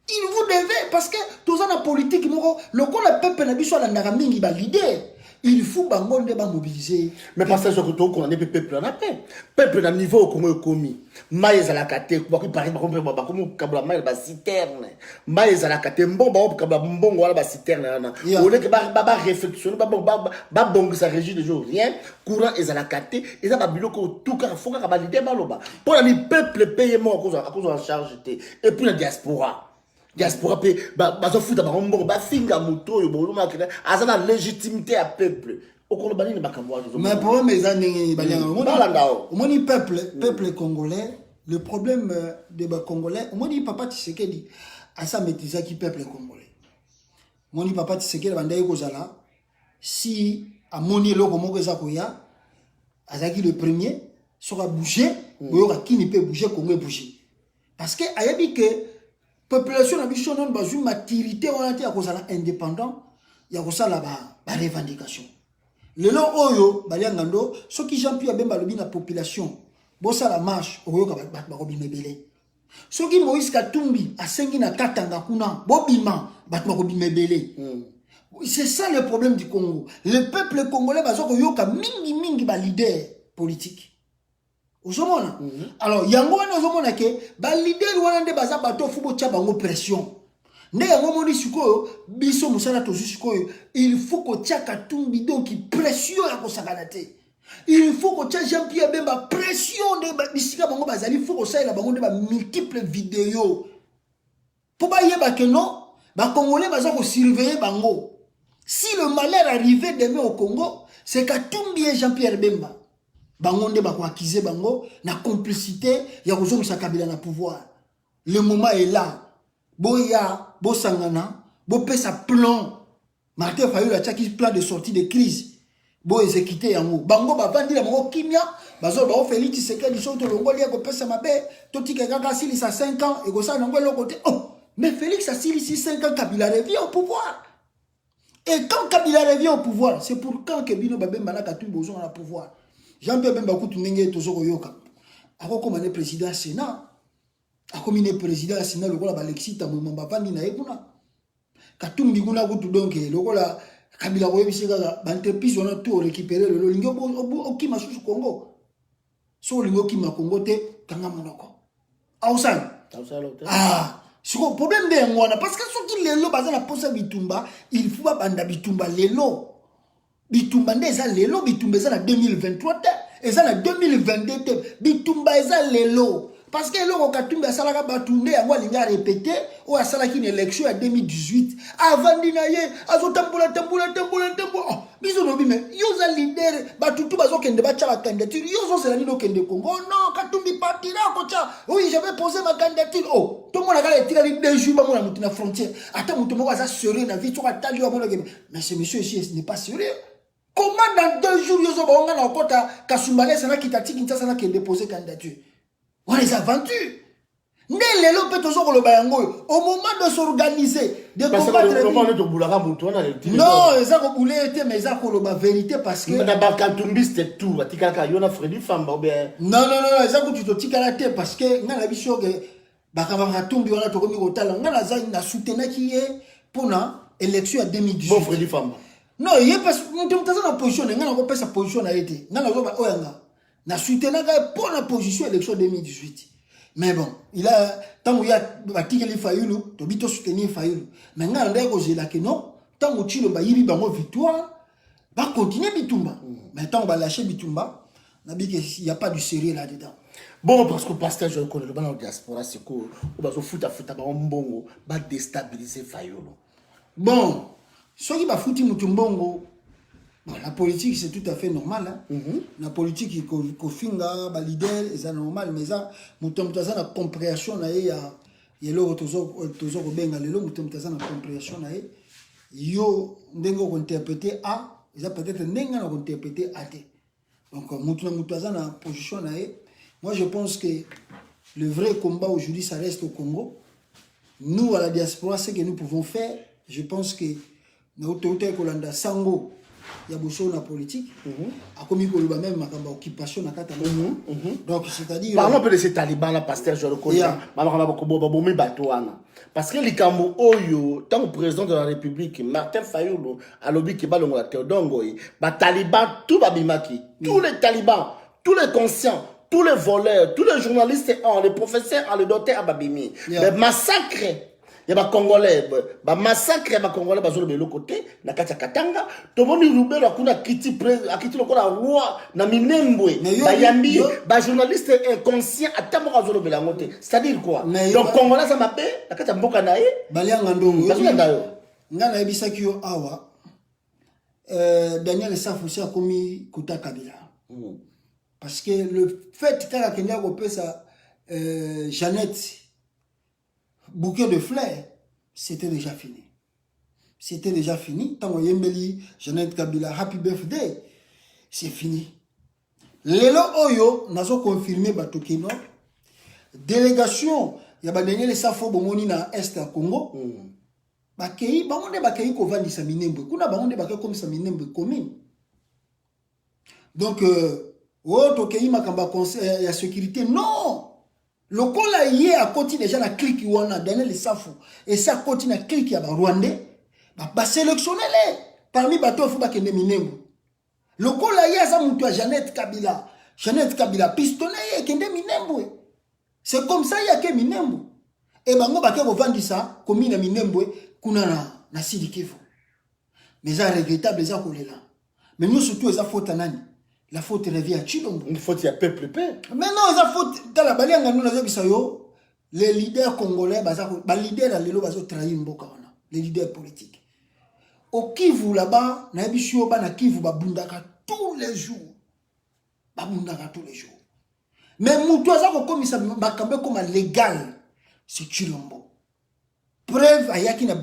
Il vous devez parce que tous en politique le peuple na biso la ndaka mingi ba leader. Il faut bango de mobiliser. Mais parce que surtout qu'on est peuple en paix. Peuple dans niveau Congo commis. Maïs à la cité, quoi qu'il paraît comme kabla maïs ba citerne. Maïs à la cité mbomba kabla mbongo wala ba citerne. Au lieu que ba réflexion ba bongo ça régit de jour rien. Courant est à la cité et ça ba biloko tout car faut ka ba l'idée baloba. Pour le peuple paiement à cause de la charge et puis la diaspora. Diaspora pe bazo futa ba mbongo ba finga moto yo bolo makina azana légitimité à peuple okolo bani ne bakamwa mais pour mes années au moni peuple congolais le problème des congolais au moni papa Tshisekedi a sa maîtrise qui peuple congolais moni papa Tshisekedi bandaye kozala si a moni loko moko za koya azaki le premier sera bouger boyoka qui ne peut bouger Congo bouger parce que ayabi que population na biso non bazui maturité on a été à cause de indépendant ya ko sala ba revendication lelo oyo baliangando ceux qui Jean-Pierre Bemba lobi na population bo sala marche oyo ka ba ko bimebele ceux qui Moïse Katumbi asengi na katanga kuna bo bima ba ko bimebele c'est ça le problème du Congo le peuple congolais bazo ko yoka mingi ba leader politique. Alors, yango wana ozomona ke ba leader wana nde baza bato fubo tia bango pression. Ne yango moni sikoyo biso musala to sikoyo il faut ko tia Katumbi donc pression ya ko sakanate. Il faut ko tia Jean-Pierre Bemba pression de bisika bango bazali faut ko saela bango de ba multiples vidéos. Pour ba yeba que non, ba congolais baza ko surveiller bango. Si le malheur arrivait demain au Congo, c'est Katumbi et Jean-Pierre Bemba. Bangonde bako accuser bango na complicité ya kozongisa Kabila na pouvoir. Le moment est là. Boya, bo sangana, bo pesa plan. Martin Fayulu a tchaki plan de sortie de crise. Bo exécuter yango. Bango ba vandi la bango kimia, bazo ba Félix Tshisekedi soto longo lia ko pesa mabe, toti ke kaka sili sa 5 ans et go sa nango le côté. Oh, mais Félix a sili 5 ans Kabila revient au pouvoir. Et quand Kabila revient au pouvoir, c'est pour quand que Bino Babé Malaka tu besoin à pouvoir. Jean-Pierre Bemba kutu ndenge tozoko yoka akoko mané président Sénat akomi né président Sénat lokola ba Alexis Tambwe bavandi na ekuna Katumbi kuna kutu donc lokola Kabila ko yebisika ba entreprise on a tout récupérer le lingo okima susu Congo so lingo kima Congo te kanga monoko ausan siko problème de ngwana parce que soki lelo baza na posa bitumba il faut ba banda bitumba lelo bitumba ndeza lelo bitumba eza na 2023 te eza na 2022 te bitumba eza lelo parce que lelo Katumbi asalaka batunde yango alinga répéter o asalaki une élection en 2018 avant dina ye azotambola biso no bime yoza leader batutu bazokende bacha ba candidature yozo sela nino kende Congo non Katumbi partira kocha oui je vais poser ma candidature oh tout le monde a gagné tira les 2 jours ba mona mutu na frontière ata mutu moko aza sérieux na vie toka tali wa mona mais ce monsieur ici ce n'est pas sérieux. Comment dans 2 jours, ils ont na kota Kasumbalé sana kitati Kinshasa na qui déposer candidature. On les aventures. Lelo peut toujours le bayango. Au moment de s'organiser, de combattre. Non, ça va bouler, mais ça pour la vérité parce que. tout. Freddy Famba non, ça que tu te tiques à la tête parce que n'a la vision que Bakabara Tumbi on a tourné au talent. N'a la zaï n'a soutenu qui est pour la élection à 2018. Bon Freddy Famba. Non, il est parce que nous sommes dans la position, n'a pas sa position a été. N'a la zone oyanga. N'a soutenu pour la position élection 2018. Mais bon, il a tant où il y a bâti les Fayoulou, tu bito soutenir Fayoulou. Mais n'a la cause là que non, tant où tu le baïbi bango victoire, va continuer Bitumba. Mais tant on va lâcher Bitumba. Il n'y a pas du sérieux là-dedans. Bon, parce que le pasteur, je connais le banc de diaspora, c'est que on va se foutre mbongo, va déstabiliser Fayolo. Bon, ce qui va foutre Mutumbongo, bon, la politique c'est tout à fait normal. Hein? La politique, il finga, leader, c'est normal, mais ça, Mutumbongo, la compréhension, il y a l'autre, toujours au Bengal, Mutumbongo, la compréhension, yo, n'engo interpréter A, ils ont peut-être n'engo interpréter A. Donc, la position, moi je pense que le vrai combat aujourd'hui, ça reste au Congo. Nous, à la diaspora, ce que nous pouvons faire, je pense que nous avons Sango, il y a beaucoup de politique. A commis même ma occupation na kata. Donc, c'est-à-dire. Parlons un peu de ces talibans là, pasteur, je le connais. Parce que les Kambo Oyo, tant que président de la République, Martin Fayulu, à l'objet qui va le montrer au Dongo, les talibans, tout babimaki, tous les talibans, tous les conscients, tous les voleurs, tous les journalistes, les professeurs, les docteurs à Babimi, les massacres. Il y a des Congolais, des massacres, des Congolais, de l'autre côté, na Katia Katanga, tout le monde est là, a quitté le roi, na Minembwe, Bayambi, des journalistes inconscients, à Tamora Zolo Belangote. C'est-à-dire quoi? Donc, Congolais, ça m'appelle, la Katia Mbokanae, Baliangandongo, Ngana Ebisakio Awa, Daniel Safoussi a commis Kouta Kabila. Parce que le fait qu'il y a Jeannette, bouquet de fleurs, c'était déjà fini. C'était déjà fini. Tant que Yembeli, Jeannette Kabila, Happy Birthday, c'est fini. Lelo Oyo, nous avons confirmé Batokino. Délégation, il y a Daniel Safo Bomoni na Est à Congo. Bakei, Bamonde Bakei Kovandi Saminembe. Kuna Bamonde Bakei comme Saminembe commune. Donc, Tokei Makamba conseil à sécurité, non! Le cola yé a continué déjà la clique wana Daniel Safo et ça continue la clique ya ba Rwandais ba sélectionner les parmi bateau faut ba kende Minembwe. Le cola yé ça mutu a Jeannette Kabila pistonné yé kende Minembwe. C'est comme ça y a que Minembwe. Et bango ba ke vendre ça comme na Minembwe kuna na Sud Kivu. Mais ça regrettable ça kolela. Mais nous surtout ça faute nani. La faute revient à Chilombo. Une faute, il y a peuple paix. Mais non, la faute, dans la balianga, nous avons les leaders congolais, les leaders les leaders trahir Mboka, les leaders politiques. Au Kivu là-bas, na Ebishio ba na Kivu ba bundaka tous les jours. Ba bundaka tous les jours. Mais mutu aza ko komisa ba kambe comme légal, c'est Chilombo. Preuve ayaki na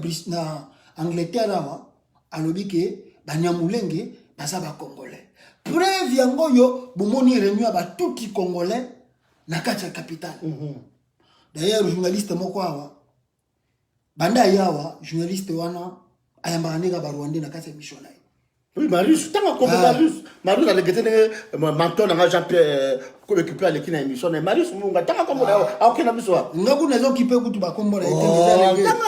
Angleterre là, alobi ke ba Nyamulenge baza ba congolais. Preuve yango yo bomoni réunion ba tout qui congolais na katia capitale. D'ailleurs journaliste moko awa banda yawa journaliste wana ayamba nega ba Rwanda na katia mission na. Oui, Marius, tant qu'on Marius a regretté menton na Jean-Pierre ko récupérer l'équipe na émission na Marius munga tant qu'on a aucun mission. Ngaku nazo kipe kutu ba kombo na été déjà. Tant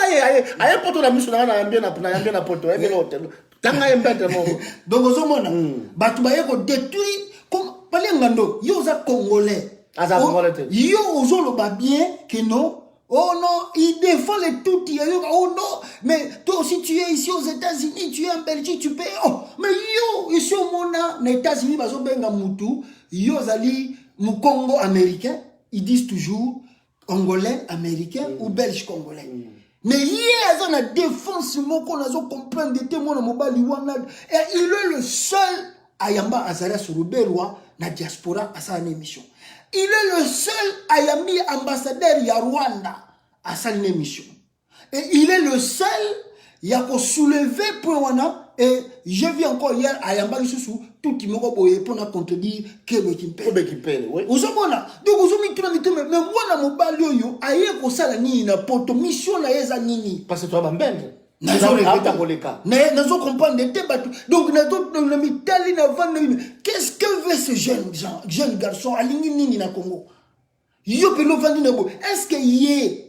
ay poto na mission na ambia na poto e hôtel. Donc, au moment Batoubaye ko détruit comme Palengando, yo za Congolais. Yo ozolo ba bien que non. Oh non, il défend les tout. Oh non, mais toi aussi tu es ici aux États-Unis, tu es en Belgique, tu payes. Oh, mais yo, ici au monde, aux États-Unis, bazo benga mutu, yo zali Congo américain, ils disent toujours Congolais américain ou Belge Congolais. Mais hier, on a défense moko nazo comprendre des témoins na mobali wana et il est le seul ayamba azara sur Roberwa na diaspora à sa émission. Il est le seul ayambi ambassadeur ya Rwanda à sa émission. Et il est le seul il y a qu'au soulever point wana et j'ai vu encore hier à Yamba sous tout qui me boye pour na contredire que me Kimpele oui ozomona donc ozomi tuna mitome mais mwana mobali oyo aye ko sala nini na poto mission na yeza nini parce que toi bambende nazo comprendre des bateaux donc nazo na mitali na vanda qu'est-ce que veut ce jeune garçon alingi nini na Congo yo pelo vandi na bo est-ce que yé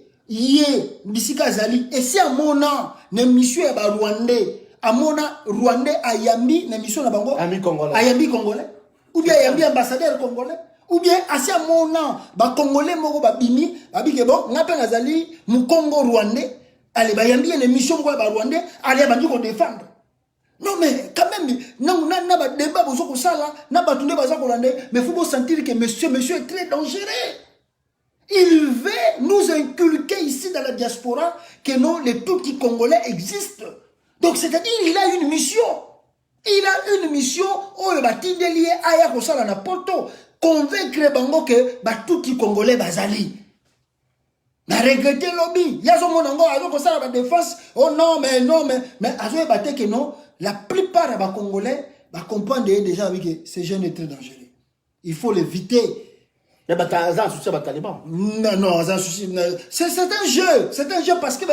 bisika zali et si amona na mission ya ba Rwandais amona Rwandais ayambi na mission na bango ayambi congolais ou bien ayambi ambassadeur congolais ou bien asi amona ba congolais moko ba bimi babike bon ngape nazali mu Congo Rwandais allez bayambi na mission ko ba Rwandais allez bandi ko défendre non mais quand même non na ba débat bozo ko sala na ba tunde baza ko lande mais faut sentir que monsieur est très dangereux. Il veut nous inculquer ici dans la diaspora que non, les Tutsis congolais existent. Donc, c'est-à-dire, il a une mission. Il a une mission, oh, il va t'indélier, aya kosala na poto, convaincre bango que, ba Tutsis congolais bazali. Na regretter lobby. Yazo monango, azo kosala ba défense, oh non, mais, azo ebate que non, la plupart des congolais, ba comprendre déjà avec que ces jeunes est très dangereux. Il faut l'éviter. Il y a un souci à Taliban. Non, c'est un jeu. C'est un jeu parce que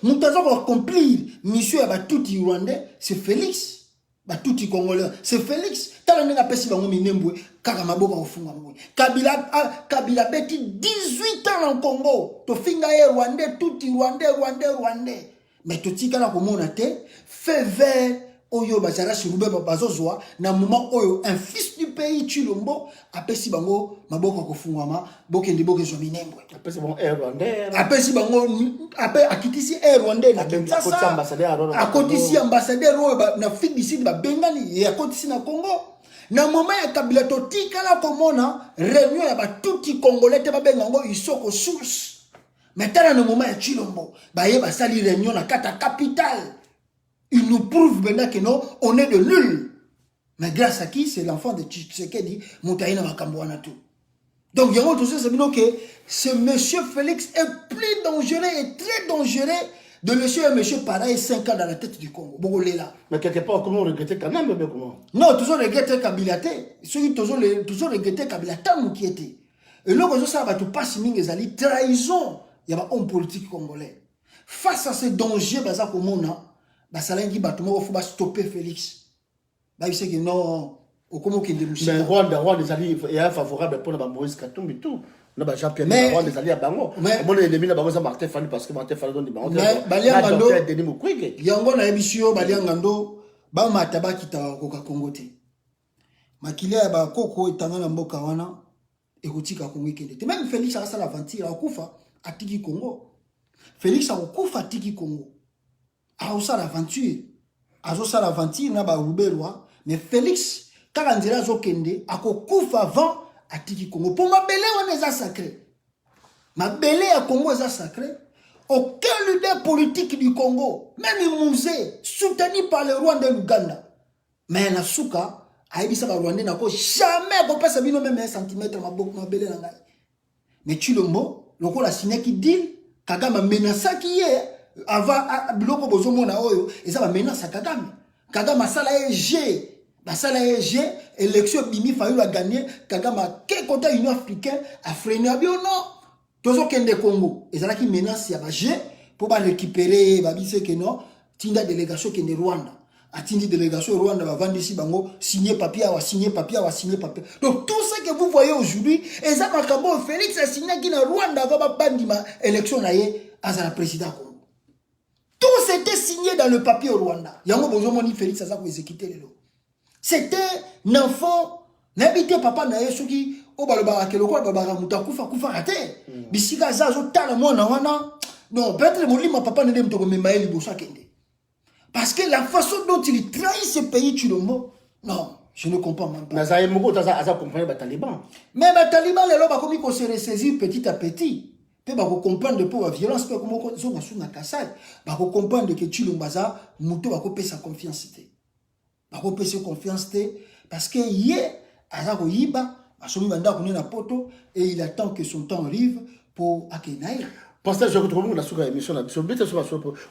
nous avons accompli monsieur Batouti Rwandais, c'est Félix. Batouti Congolais, c'est Félix. Kabila beti 18 ans en Congo. To finga Rwandais, Touti Rwandais. Mais Touti kana komona te, fait vert. Oyo bazara shirube bazozwa na moment oyo un fils du pays Chilombo apesi bango maboko kofungwama bokende bokezo minembwe apesi bango Rwandais apesi bango ape akitisi Rwandais na Kinshasa akotisi ambassadeur oyo na Afrique du Sud ba bengani ya akotisi na Congo na moment ya Kabila totika la komona réunion ya ba Tutsi congolais te ba bengango isoko source maintenant na moment ya Chilombo ba ye ba sali réunion na kata capitale. Il nous prouve maintenant que non, on est de nul. Mais grâce à qui? C'est l'enfant de Tshisekedi, Moutaïna Makambouana tout. Donc, il y a autre chose, c'est que ce monsieur Félix est plus dangereux et très dangereux de laisser un monsieur pareil 5 ans dans la tête du Congo. Mais quelque part, comment on regrette quand même, mais comment? Non, toujours regretter Kabila. Ceux toujours regretter Kabila, tant qui était. Et là, ça va tout passer, mais trahison. Il y a un homme politique congolais. Face à ces dangers, bah, ça, comme on a. Basalengi batuma faut ba stopper Félix. Ba il sait que non au comment qu'il délouche. Mais Rwanda des est favorable pour la Moïse Katumbi tout. Na ba Jean-Pierre Rwanda des alliés à Bango. Mon ennemi na Bango ça Martin Fali parce que Martin Fali donne des Bango. Mais Baliangando Denis Mukwege. Yango na ebisio Baliangando ba mataba kita ko ka Congo te. Makilia ba koko etanga na mboka wana ekotika Congo kende. Te même Félix a sala aventure akufa atiki Congo. Félix a okufa atiki Congo. Aosa l'aventure na ba Ruberwa mais Félix Kalandira Zokende akokufa avant atiki Congo pour mabele wana eza sacré mabele ya Congo eza sacré aucun leader politique du Congo même musée soutenu par le Rwanda et l'Ouganda mais na suka aibisa ba Rwanda nako jamais ko pesa bino même 1 cm mabele na ngai mais Chilombo lokola sineki deal Kagame menaça qui est avant biloko bozomona oyo eza ba menace Kagame sala EG élection bimi fayu la gagner Kagame ke côté Union africaine a freiné bien non tozo kende Congo ezala ki menace ya ba G pour ba récupérer ba bise que non tinda délégation kende Rwanda atindi délégation Rwanda va vendre ici bango signer papier. Donc tout ce que vous voyez aujourd'hui eza makambo Félix a signé qui na Rwanda va ba bandima élection na ye azala président. Tout c'était signé dans le papier au Rwanda. Yango bozomoni Félix aza ko exécuter lelo. C'était un enfant n'habité papa na yesu ki o balobaka ke lokwa babaka mutakufa kufa raté. Bisika zazo tala mona wana. Non, peut-être molima papa ne dem to komema eli bosa kende. Parce que la façon dont il trahit ce pays Chilombo, non, je ne comprends même pas. Nazaye moko taza comprendre ba Taliban. Mais ba Taliban lelo ba komi ko se ressaisir petit à petit. Pe ba ko comprendre pour la violence pe comme ko zo na Kasai ba ko comprendre que Chilombo za muto ba ko pesa confiance te ba ko pesa confiance te parce que yé aza ko yiba ba somi banda ko na poto et il attend que son temps arrive pour akenaï. Pasteur je retrouve na suka émission na biso beta so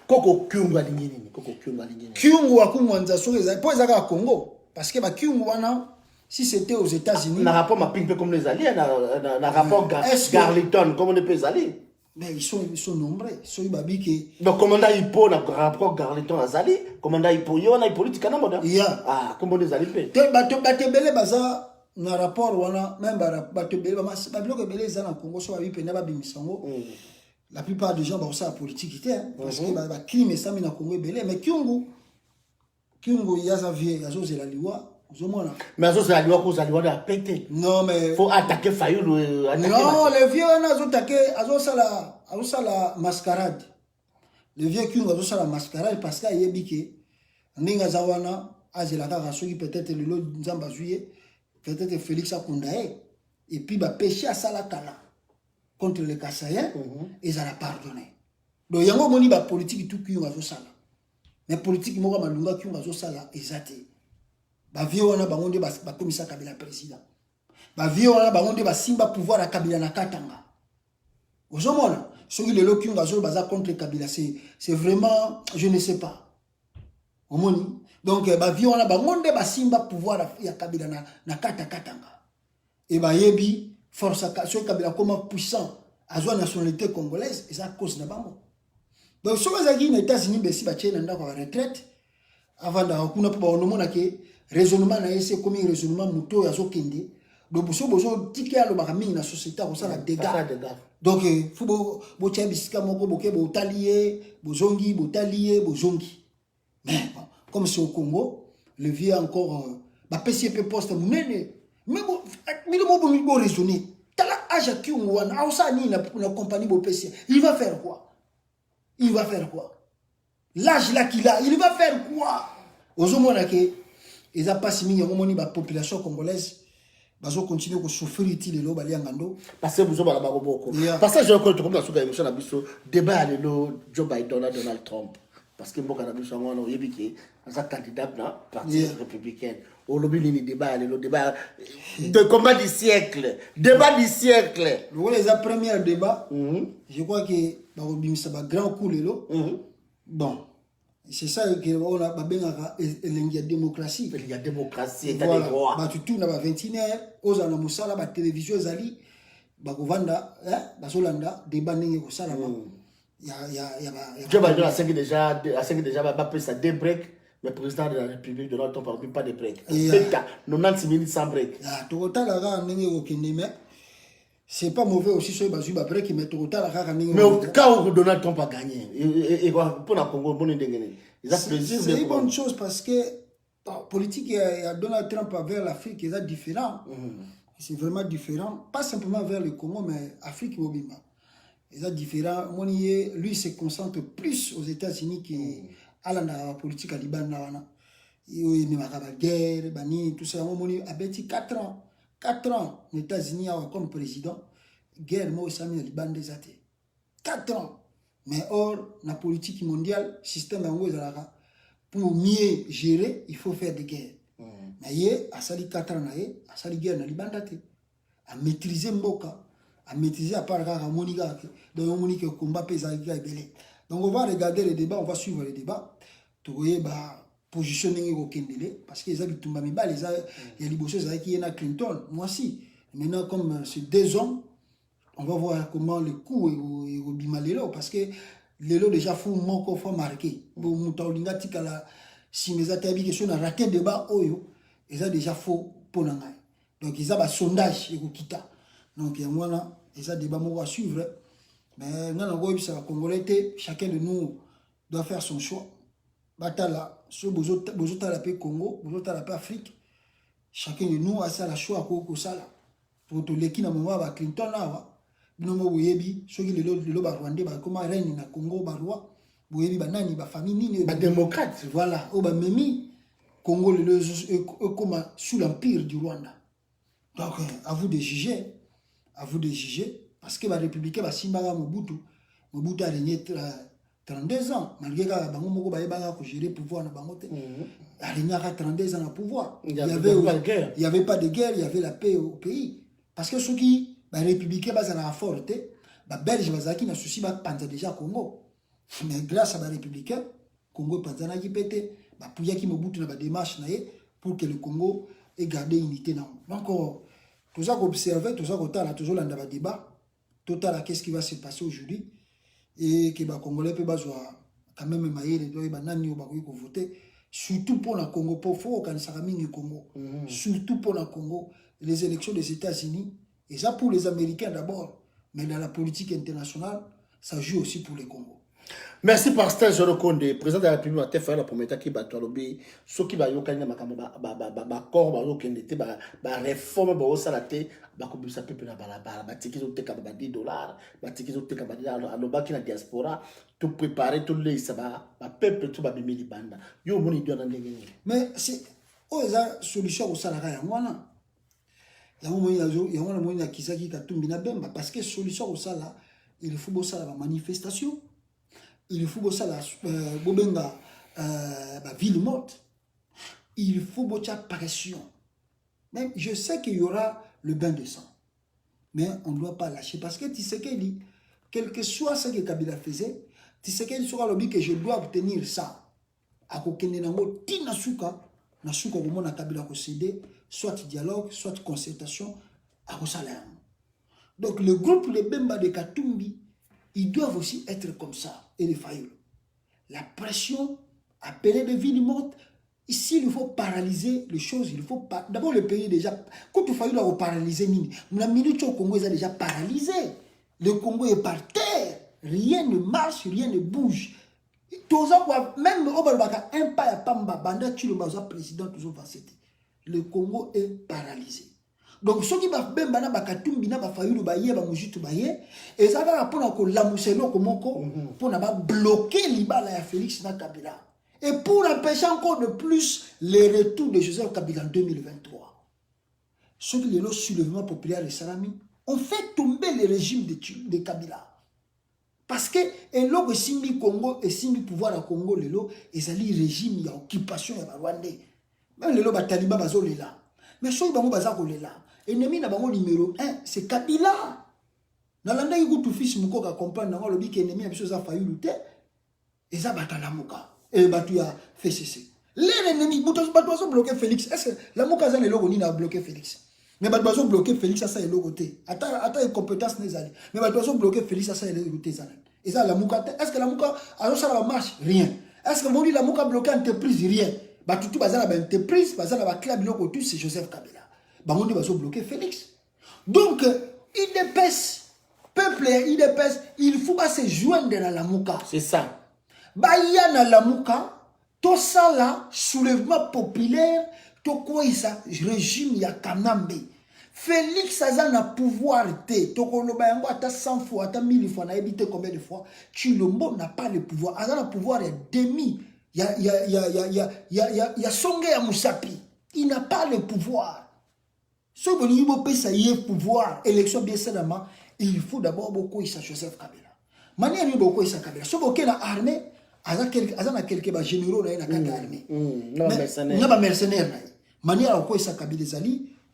koko kyungu alingi nini koko kyungu alingi nini kyungu akumwanza so po ezaka à Congo parce que ba kyungu wana si c'était aux États-Unis na rapport ma ping comme les alliés na rapport Garliton comme on peut les alliés mais ils sont nombreux so babiki donc commandant Hippo na rapport Garliton azali commandant Hippo yo na politique na moda ah comme les alliés te batebele baza na rapport wana même batebele ba bloc belé za na Congo so babi pena ba bimisango. La plupart des gens vont ça la politique parce que ba crime ça na Congo belé mais kyungu ya za vie azo zela liwa ozomona mais azo zela liwa ko za liwa da pété non mais faut attaquer Fayulu attaquer non le vieux on azo attaquer azo sala mascarade le vieux kyungu azo sala mascarade parce que yebiki ndinga za wana azela ka soki peut-être le lot nzamba juillet peut-être Félix Akundae et puis ba péché à sala kala contre les Kassaïens, ils ont pardonné. Donc, il y a un peu politique qui est sala. Mais politique qui est sala, ils ont été. Bah, vieux, on a bangondé, bah, commissaire Kabila président. Bah, vieux, on a bangondé, bah, simba pouvoir à Kabila na Katanga. Vous savez, ceux qui le qui ont contre Kabila, c'est vraiment, je ne sais pas. Donc, bah, vieux, on a bangondé, bah, simba pouvoir à Kabila na Katanga. Et bah, yebi, force à ce Kabila comme puissant à la nationalité congolaise et ça cause de bango. Donc si vous avez les États-Unis besi ba tchena ndako à retraite avant da kuna pa ono mona ke raisonnement na ese comme raisonnement muto ya zokende donc bozo tiki alo ba mingi na société ko sala dégâts. Donc faut bo tcha bisika moko boke bo talier bozongi bozongi. Mais bon, comme c'est au Congo, le vieux encore ba PCP poste munene. Mais bon, il faut raisonner. T'as l'âge à qui on a compagnie BOPC. Il va faire quoi? L'âge là qu'il a, il va faire quoi? Aux hommes, ils n'ont pas si mis la population congolaise. Ils vont continuer à souffrir de l'eau, parce que vous avez beaucoup. Parce que je crois que comme la émission débat Joe Biden et Donald Trump. Parce que moi, quand je suis un candidat dans le parti républicain, au lobby, il débat, le débat de combat du siècle. Débat du siècle. Les premiers débats, je crois que c'est un grand coup. Bon, c'est ça qu'on a la démocratie. Il y a démocratie, il y a des droits. Tu tournes à 21h, aux Anamoussala, la télévision, Zali, Bagovanda, Basolanda, débat n'est pas ça là-bas. Joe Biden a 5 déjà, va appeler ça des breaks, mais le président de la République de notre temps ne parle pas de breaks. 96 minutes sans break. C'est pas mauvais aussi sur les break, mais mais au cas où Donald Trump a gagné, et pour la Congo, c'est une bonne chose parce que la politique de Donald Trump vers l'Afrique est différent. C'est vraiment différent, pas simplement vers le Congo, mais l'Afrique mobile. C'est différent. Lui se concentre plus aux États-Unis qu'à la politique à Liban. Il y a la guerre, tout ça. Il a 4 ans. 4 ans, les États-Unis comme président. Guerre, moi, ça m'a Liban des athées. 4 ans. Mais or, la politique mondiale, système pour mieux gérer, il faut faire des guerres. Mais il y a 4 ans, il y a guerre dans Liban d'athées. À maîtriser Mboka. À maîtriser à part Monika, donc Monika combat Pézaïga et Belé. Donc on va regarder les débats, on va suivre les débats. Tu vois, positionner au Kendele, parce qu'ils habitent tout Mamiba, il y a des choses qui y a Clinton, moi aussi. Maintenant, comme c'est 2 hommes, on va voir comment le coup est au Bimalelo, parce que les lots déjà font manquer, faut marquer. Bon, Moutaoulinga, Tikala, si mes attaques qui sont raté le débat, ils ont déjà faux pour l'anglais. Donc ils ont un sondage, ils ont quitté. Donc il y a moi là. Et ça, débat à suivre. Mais non, chacun de nous doit faire son choix. Batala, ce Bozota la paix Congo, Bozota la paix Afrique. Chacun de nous a ça la choix à ça. Pour tout l'équipe, à moment à Clinton là, binomo boyebi, ceux qui le Rwandais, comme reine na Congo, Barwa, boyebi, banani, ba famille, ni démocrate. Voilà, au Memi, Congo, comme sous l'empire du Rwanda. Donc, à vous de juger. À vous de juger, parce que les républicains, Mobutu a régné 32 ans, malgré que Bango a géré le pouvoir, il a régné 32 ans au pouvoir. Il n'y avait pas de guerre, il y avait la paix au pays. Parce que ceux qui, les républicains, ils ont forte, Belge bazaki na souci ba panza déjà Congo. Mais grâce à les républicains, Congo panza qui pété, ba pouya qui Mobutu na ba démarche na pour que le Congo ait gardé unité na. Donc tout ça observer, tout ça là toujours là dans débat, total qu'est-ce qui va se passer aujourd'hui et que ba Congolais peut bazwa quand même maïe les ba nani ba ko voter surtout pour le Congo pour faut quand ça mingi Congo. Surtout pour le Congo, les élections des États-Unis et ça pour les Américains d'abord, mais dans la politique internationale, ça joue aussi pour le Congo. Merci Pasteur Jolo Konde, président de la République, a fait la première qui bat lobby, ceux qui va yokani makamba ba corps ba yokende te ba réforme ba osalate ba ko bisa pepe na balabala ba tiki zo teka ba $10 ba tiki zo teka ba aloba ki na diaspora tout préparer tout les ça ba peuple tout ba bimili banda yo moni dio na ndenge. Mais c'est oza solution au salarié ngwana ya mo ya zo ya ngwana mo na kisaki katumbi na bemba parce que solution au sala il faut bo sala ba manifestation. Il faut que ça la ville morte. Il faut que ça pression. Même je sais qu'il y aura le bain de sang, mais on ne doit pas lâcher parce que tu sais qu'il dit, quel que soit ce que Kabila faisait, tu sais qu'il sera le que je dois obtenir ça. À kokende nango ti nasuka comment na Kabila ko céder, soit dialogue, soit concertation à Rosalam. Donc le groupe les Bemba de Katumbi, ils doivent aussi être comme ça. Et les Fayoul. La pression, appeler des villes mortes. Ici, il faut paralyser les choses. Il faut pas. D'abord, le pays déjà. Quand tu Fayoul a paralysé, la minute au Congo est déjà paralysé. Le Congo est par terre. Rien ne marche, rien ne bouge. Même au Balbaka, un pas à Pamba, Banda, tu le baza président, toujours va citer. Le Congo est paralysé. Donc, ceux qui va bien bana bakatumbi na ba fayulu ba ye ba mujitu ba ye et ça va pour ko lamuselo komoko pour na ba bloquer libala ya Félix na Kabila et pour empêcher encore de plus le retour de Joseph Kabila en 2023. Ceux qui le soulèvement populaire de Salami ont fait tomber le régime de Kabila parce que et logo simbi Congo et simbi pouvoir à Congo lelo ezali régime ya occupation ya Rwandais même lelo ba taliban bazolela mais ceux qui bango bazako lela ennemi na bango numéro 1 c'est Kabila. Nalanda yiku tu fils muko ka comprendre ngo lobi ke ennemi na biso za Fayulu te eza batalamuka et batu ya FCC. Les ennemis batu zo bloquer Félix. Est-ce que la muka za le logo ni na bloquer Félix? Mais batu zo bloquer Félix ça le logo te. Ata compétence nezali. Mais batu zo bloquer Félix ça le logo te zana. Et ça la muka te. Est-ce que la muka a ça la marche? Rien. Est-ce que moni la muka bloquer entreprise? Rien. Batu tout bazana ba entreprise, bazana ba club logo tout c'est Joseph Kabila. Bangondi va bloquer Félix. Donc, IDPS, peuple IDPS, il faut pas se joindre à la Mouka. C'est ça. Baya na la Mouka, tout ça là, soulèvement populaire, tout quoi ça, régime ya Kanambe. Félix a un pouvoir te, tout quoi le bayango à 100 fois, à 1000 fois, n'a évité combien de fois. Chilombo n'a pas le pouvoir. A un pouvoir est demi. Il y a Songe ya Moussapi. Il n'a pas le pouvoir. Si vous voulez pouvoir, élection bien seulement, il faut d'abord beaucoup de Joseph Kabila. Manière de beaucoup de Kabila. Si vous avez l'armée, il y a quelques généraux dans l'armée. Il y a des mercenaires. Manière de beaucoup de Kabila,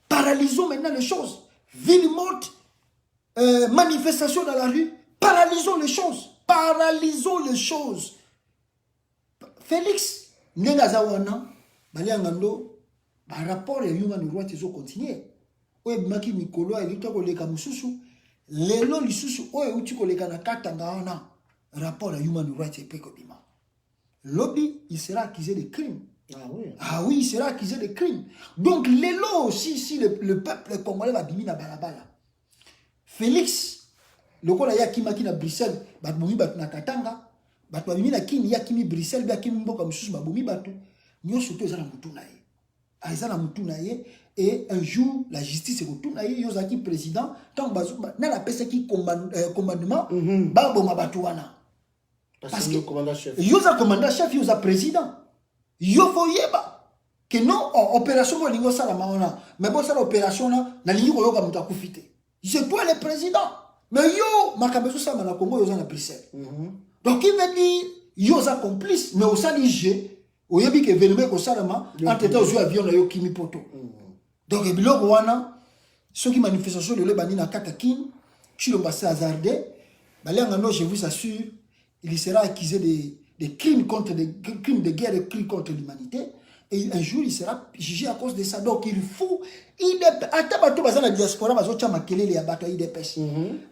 paralysons maintenant les choses. Ville morte, manifestation dans la rue, paralysons les choses. Paralysons les choses. Félix, Nengazawana, Baliangando, par rapport à Human Rights, ils ont continué. Oui, Maki Mikolo, il y a des Kamususu. Les lois, les sous, oui, où les Kanakatanga, rapport à Human Rights et Pekobima. Lobby, il sera accusé de crimes. Ah oui. Ah oui, il sera accusé de crimes. Donc, les lois aussi, si le peuple congolais va diminuer à Balabala. Félix, le coup, il y a Kimaki na Bruxelles, Batmoumi Batna Katanga, Batmoumi na Kini, Yakimi Bruxelles, Yakimi Mboka Moussous, Baboumi Batu, nous surtout, ils ont Moutunaye. Et un jour, la justice est retournée, Yozaki président, tant que la personne qui commandement, Babo Mabatouana. Parce que Yoza commandant chef, Yoza président. Yofoyeba. Que non, opération, on ça la maona. Mais bon, ça l'opération, na ligne yoga mutakufite. C'est toi le président. Mais yo, makabeso ça, na Congo, Yoza na Bruxelles. Donc il veut dire, Yoza complice, mais au salige. Au yabi que venez ko salama entre-temps aux avions na yo kimi poto. Donc biloko wana ceux qui manifestation le bani na katakin tu le passé hasardé Baliangando, je vous assure, il sera accusé de crimes contre des crimes de guerre et crimes contre l'humanité. Et un jour, il sera jugé à cause de ça. Donc, il faut... Attends, dans la diaspora, il y a des IDPS.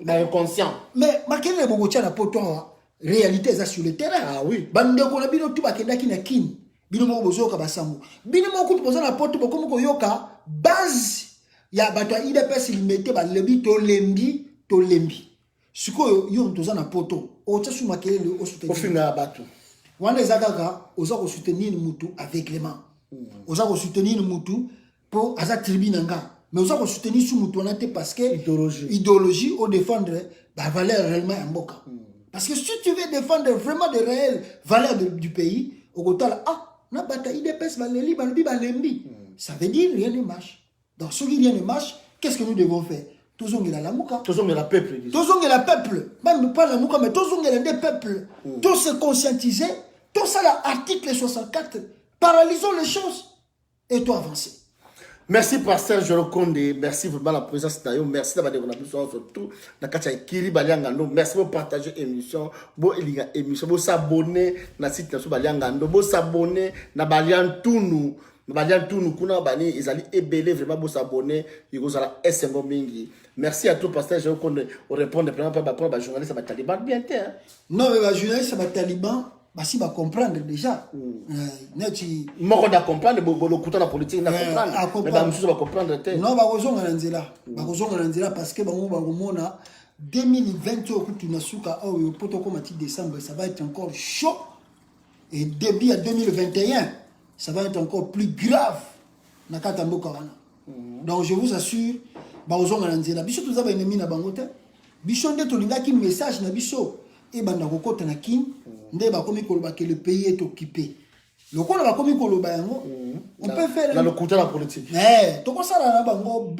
Inconscient. Mais Makele est beaucoup de poton. Réalité, c'est sur le terrain. Ah oui. Bande ko na bino tuba kenda kina kin. Bino mo bozo ka basango. Bino mo ku poza na poto ko ko yoka base ya bato IDPS limité ba lebi to lembi. Siko yo ntoza na poto. O tsa su Makele o soutenir. Au final bato. Wana ezakaka oza ko soutenir mutu aveuglement. Oza ko soutenir mutu pour aza tribune nga. Mais oza ko soutenir su mutu wana te parce que idéologie au défendre ba valeur réellement en boka. Parce que si tu veux défendre vraiment de réelles valeurs du pays, au côté là, na bataille IDPS balembi. Ça veut dire rien ne marche. Donc ce qui rien ne marche, qu'est-ce que nous devons faire? Tous on est la mouka. Tous on est la peuple. Tous on est la peuple. Même pas la mouka, mais tous on est des peuples. Tous se conscientiser. Tout ça là, article 64. Paralysons les choses. Et toi avancer. Merci Pasteur Jolo Konde, merci vraiment la présence d'ailleurs, merci d'avoir développé surtout dans Katia Kiri Baliangando, merci pour partager l'émission, pour émission, pour s'abonner na site na Baliangando, pour s'abonner na Baliantunu, kuna bani ils allaient ébeler vraiment pour s'abonner, ils ont la SNGO mingi. Merci à tout Pasteur Jolo Konde, on répond vraiment pour les journalistes à Taliban bien hein. Non mais les journalistes à Taliban bah si va comprendre déjà moi on a comprendre le couteau la politique na comprendre mais bah monsieur va comprendre non ba kozonga na nzela parce que bango ba komona 2020 okutu na suka oyo poto ko mati décembre ça va être encore chaud et début à 2021 ça va être encore plus grave na kata mboka wana donc je vous assure ba kozonga na nzela biso tuza ba ennemi na bango te biso nde to lingaki message na biso et banda kokota na kin nde ba komi koloba que le pays est occupé lokola ba komi koloba yango on peut faire dans le côté la politique to ko sala na bango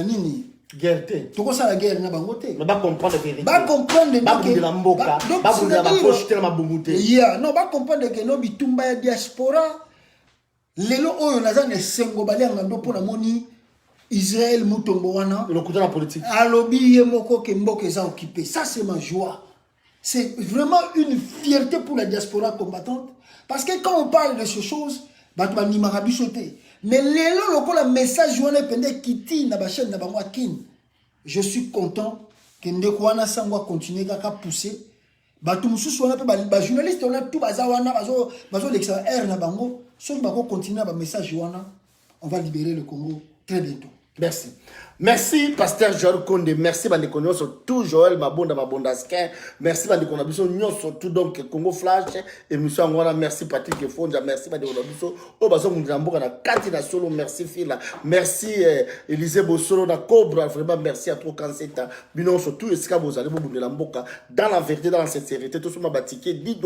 nini guerre te to ko sala guerre na bango te mais ba comprendre vérité ba comprendre ba de la mboka ba de la poche tellement bomouté non ba comprendre que no bitumba ya diaspora lelo oyo nazane sengo balianga ndo pona moni Israël mutombo wana le côté la politique alobi yemoko ke mboka eza occupé ça c'est ma joie. C'est vraiment une fierté pour la diaspora combattante. Parce que quand on parle de ces choses, mais le message je suis content que Ndekwana Sangwa continue à pousser. Les journalistes on a tout message on va libérer le Congo très bientôt. Merci. Merci, Pasteur Joël Konde. Merci, Bandekonyo, surtout Joël Mabondaskin. Merci, Bandekonyo, surtout donc Congo Flash. Et monsieur Angwana, merci, Patrick Fonja. Merci, Bandekonyo, Obazo Mundambo, na Katina Solo. Merci, Fila. Merci, Élisée Bossolo, na Cobra. Vraiment, merci à toi, Kanseta. Binon, surtout, Eska Bozale, Bobundelamboka. Dans la vérité, dans la sincérité, tout ce monde a ticket $10.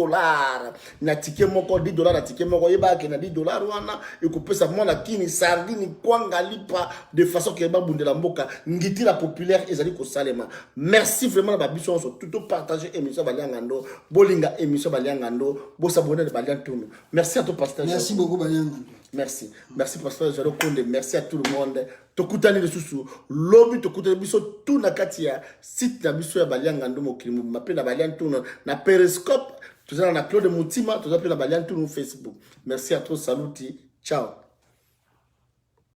Na ticket moko, $10, na ticket moko, yeba, na $10, wana. Et couper ça, moi, na kini, sardine, kwanga, lipa, de façon que Babundelamboka. Ngiti la populaire ezali ko salema. Merci vraiment la biso sur tout partager émission Baliangando, bolinga émission Baliangando, bo s'abonner de Baliantunu. Merci à tout pasteur. Merci beaucoup Baliangando. Merci. Merci pasteur Jalo Konde, merci à tout le monde. Tokutani de susu, lobi tokutani biso tout na katia site na biso ya Baliangando mokili m'appelle na Baliantunu na Periscope, tout ça na Claude Moutima, tout ça na Baliantunu Facebook. Merci à tous, saluti. Ciao.